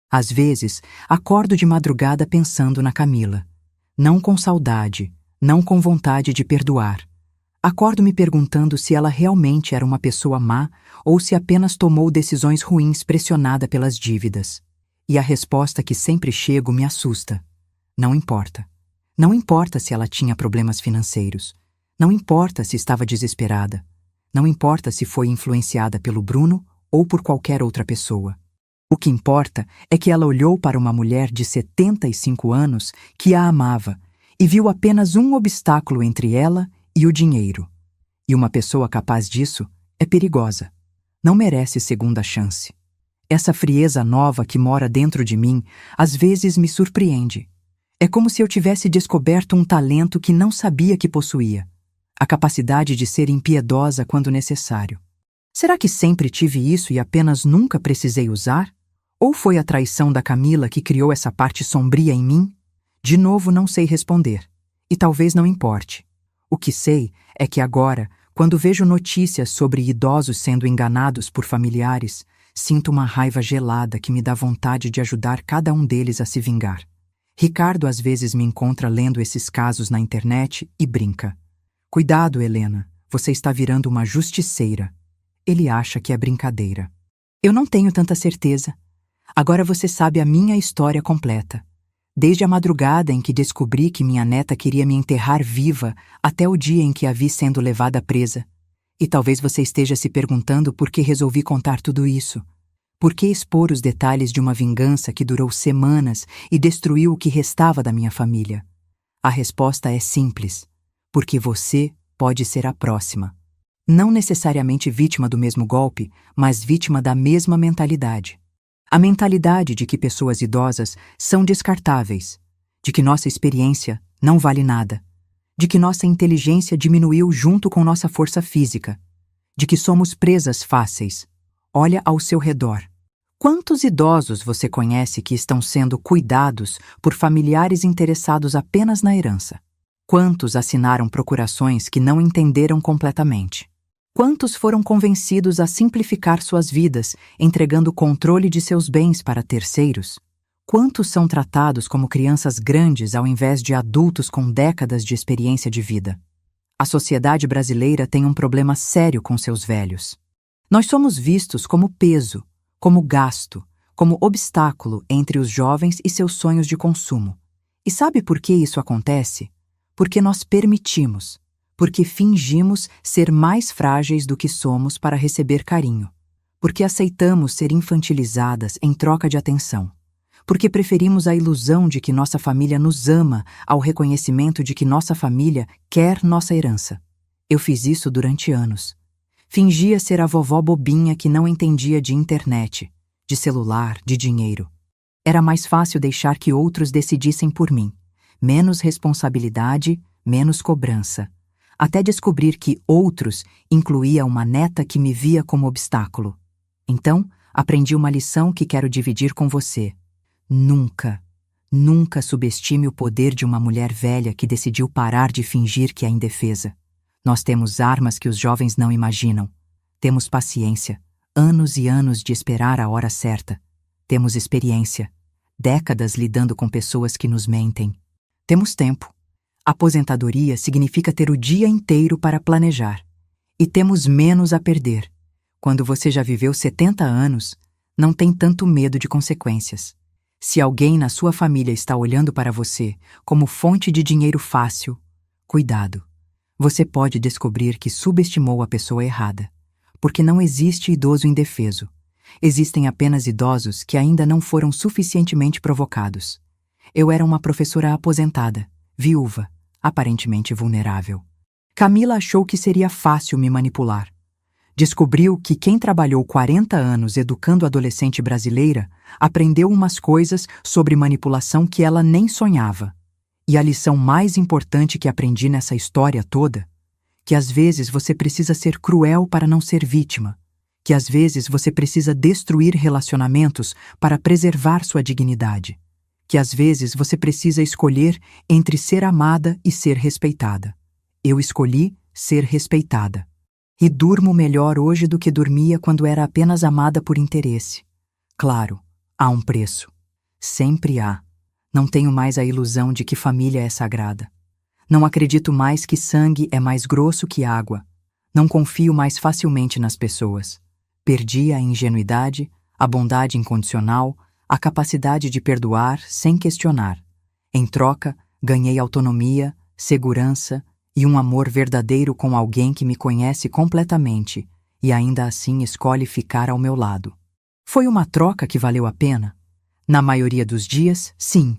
Às vezes, acordo de madrugada pensando na Camila. Não com saudade, não com vontade de perdoar. Acordo me perguntando se ela realmente era uma pessoa má ou se apenas tomou decisões ruins pressionada pelas dívidas. E a resposta que sempre chego me assusta. Não importa. Não importa se ela tinha problemas financeiros. Não importa se estava desesperada. Não importa se foi influenciada pelo Bruno ou por qualquer outra pessoa. O que importa é que ela olhou para uma mulher de 75 anos que a amava e viu apenas um obstáculo entre ela e o dinheiro. E uma pessoa capaz disso é perigosa. Não merece segunda chance. Essa frieza nova que mora dentro de mim às vezes me surpreende. É como se eu tivesse descoberto um talento que não sabia que possuía. A capacidade de ser impiedosa quando necessário. Será que sempre tive isso e apenas nunca precisei usar? Ou foi a traição da Camila que criou essa parte sombria em mim? De novo, não sei responder. E talvez não importe. O que sei é que agora, quando vejo notícias sobre idosos sendo enganados por familiares, sinto uma raiva gelada que me dá vontade de ajudar cada um deles a se vingar. Ricardo às vezes me encontra lendo esses casos na internet e brinca. Cuidado, Helena, você está virando uma justiceira. Ele acha que é brincadeira. Eu não tenho tanta certeza. Agora você sabe a minha história completa. Desde a madrugada em que descobri que minha neta queria me enterrar viva até o dia em que a vi sendo levada presa. E talvez você esteja se perguntando por que resolvi contar tudo isso. Por que expor os detalhes de uma vingança que durou semanas e destruiu o que restava da minha família? A resposta é simples. Porque você pode ser a próxima. Não necessariamente vítima do mesmo golpe, mas vítima da mesma mentalidade. A mentalidade de que pessoas idosas são descartáveis, de que nossa experiência não vale nada, de que nossa inteligência diminuiu junto com nossa força física, de que somos presas fáceis. Olha ao seu redor. Quantos idosos você conhece que estão sendo cuidados por familiares interessados apenas na herança? Quantos assinaram procurações que não entenderam completamente? Quantos foram convencidos a simplificar suas vidas, entregando o controle de seus bens para terceiros? Quantos são tratados como crianças grandes ao invés de adultos com décadas de experiência de vida? A sociedade brasileira tem um problema sério com seus velhos. Nós somos vistos como peso, como gasto, como obstáculo entre os jovens e seus sonhos de consumo. E sabe por que isso acontece? Porque nós permitimos. Porque fingimos ser mais frágeis do que somos para receber carinho. Porque aceitamos ser infantilizadas em troca de atenção. Porque preferimos a ilusão de que nossa família nos ama ao reconhecimento de que nossa família quer nossa herança. Eu fiz isso durante anos. Fingia ser a vovó bobinha que não entendia de internet, de celular, de dinheiro. Era mais fácil deixar que outros decidissem por mim. Menos responsabilidade, menos cobrança. Até descobrir que outros incluía uma neta que me via como obstáculo. Então, aprendi uma lição que quero dividir com você. Nunca, nunca subestime o poder de uma mulher velha que decidiu parar de fingir que é indefesa. Nós temos armas que os jovens não imaginam. Temos paciência, anos e anos de esperar a hora certa. Temos experiência, décadas lidando com pessoas que nos mentem. Temos tempo. Aposentadoria significa ter o dia inteiro para planejar. E temos menos a perder. Quando você já viveu 70 anos, não tem tanto medo de consequências. Se alguém na sua família está olhando para você como fonte de dinheiro fácil, cuidado. Você pode descobrir que subestimou a pessoa errada. Porque não existe idoso indefeso. Existem apenas idosos que ainda não foram suficientemente provocados. Eu era uma professora aposentada, viúva, aparentemente vulnerável. Camila achou que seria fácil me manipular. Descobriu que quem trabalhou 40 anos educando a adolescente brasileira aprendeu umas coisas sobre manipulação que ela nem sonhava. E a lição mais importante que aprendi nessa história toda, que às vezes você precisa ser cruel para não ser vítima, que às vezes você precisa destruir relacionamentos para preservar sua dignidade, que às vezes você precisa escolher entre ser amada e ser respeitada. Eu escolhi ser respeitada. E durmo melhor hoje do que dormia quando era apenas amada por interesse. Claro, há um preço. Sempre há. Não tenho mais a ilusão de que família é sagrada. Não acredito mais que sangue é mais grosso que água. Não confio mais facilmente nas pessoas. Perdi a ingenuidade, a bondade incondicional, a capacidade de perdoar sem questionar. Em troca, ganhei autonomia, segurança e um amor verdadeiro com alguém que me conhece completamente e ainda assim escolhe ficar ao meu lado. Foi uma troca que valeu a pena? Na maioria dos dias, sim.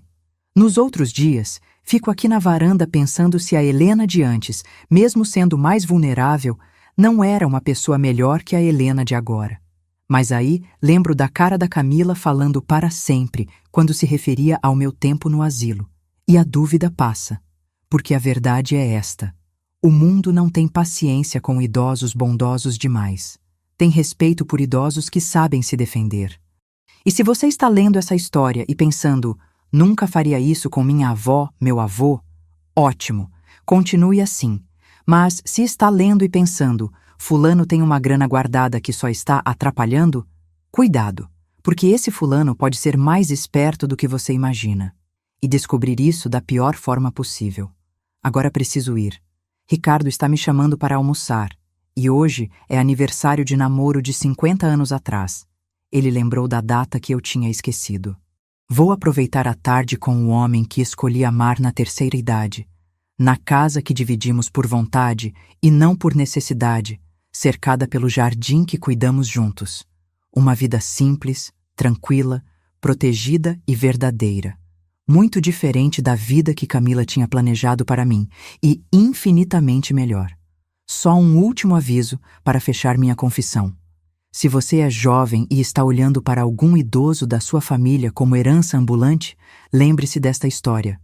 Nos outros dias, fico aqui na varanda pensando se a Helena de antes, mesmo sendo mais vulnerável, não era uma pessoa melhor que a Helena de agora. Mas aí lembro da cara da Camila falando para sempre quando se referia ao meu tempo no asilo. E a dúvida passa. Porque a verdade é esta: o mundo não tem paciência com idosos bondosos demais. Tem respeito por idosos que sabem se defender. E se você está lendo essa história e pensando, nunca faria isso com minha avó, meu avô, ótimo, continue assim. Mas se está lendo e pensando, fulano tem uma grana guardada que só está atrapalhando, cuidado, porque esse fulano pode ser mais esperto do que você imagina. E descobrir isso da pior forma possível. Agora preciso ir. Ricardo está me chamando para almoçar, e hoje é aniversário de namoro de 50 anos atrás. Ele lembrou da data que eu tinha esquecido. Vou aproveitar a tarde com o homem que escolhi amar na terceira idade, na casa que dividimos por vontade e não por necessidade, cercada pelo jardim que cuidamos juntos. Uma vida simples, tranquila, protegida e verdadeira. Muito diferente da vida que Camila tinha planejado para mim e infinitamente melhor. Só um último aviso para fechar minha confissão. Se você é jovem e está olhando para algum idoso da sua família como herança ambulante, lembre-se desta história.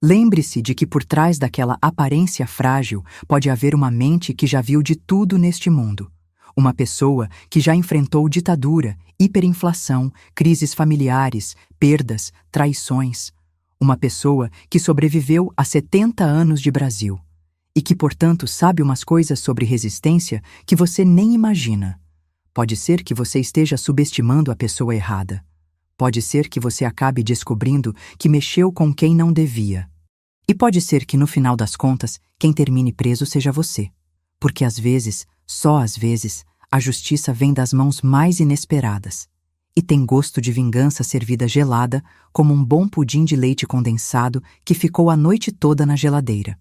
Lembre-se de que por trás daquela aparência frágil pode haver uma mente que já viu de tudo neste mundo. Uma pessoa que já enfrentou ditadura, hiperinflação, crises familiares, perdas, traições. Uma pessoa que sobreviveu a 70 anos de Brasil e que, portanto, sabe umas coisas sobre resistência que você nem imagina. Pode ser que você esteja subestimando a pessoa errada. Pode ser que você acabe descobrindo que mexeu com quem não devia. E pode ser que, no final das contas, quem termine preso seja você. Porque às vezes, só às vezes, a justiça vem das mãos mais inesperadas. E tem gosto de vingança servida gelada, como um bom pudim de leite condensado que ficou a noite toda na geladeira.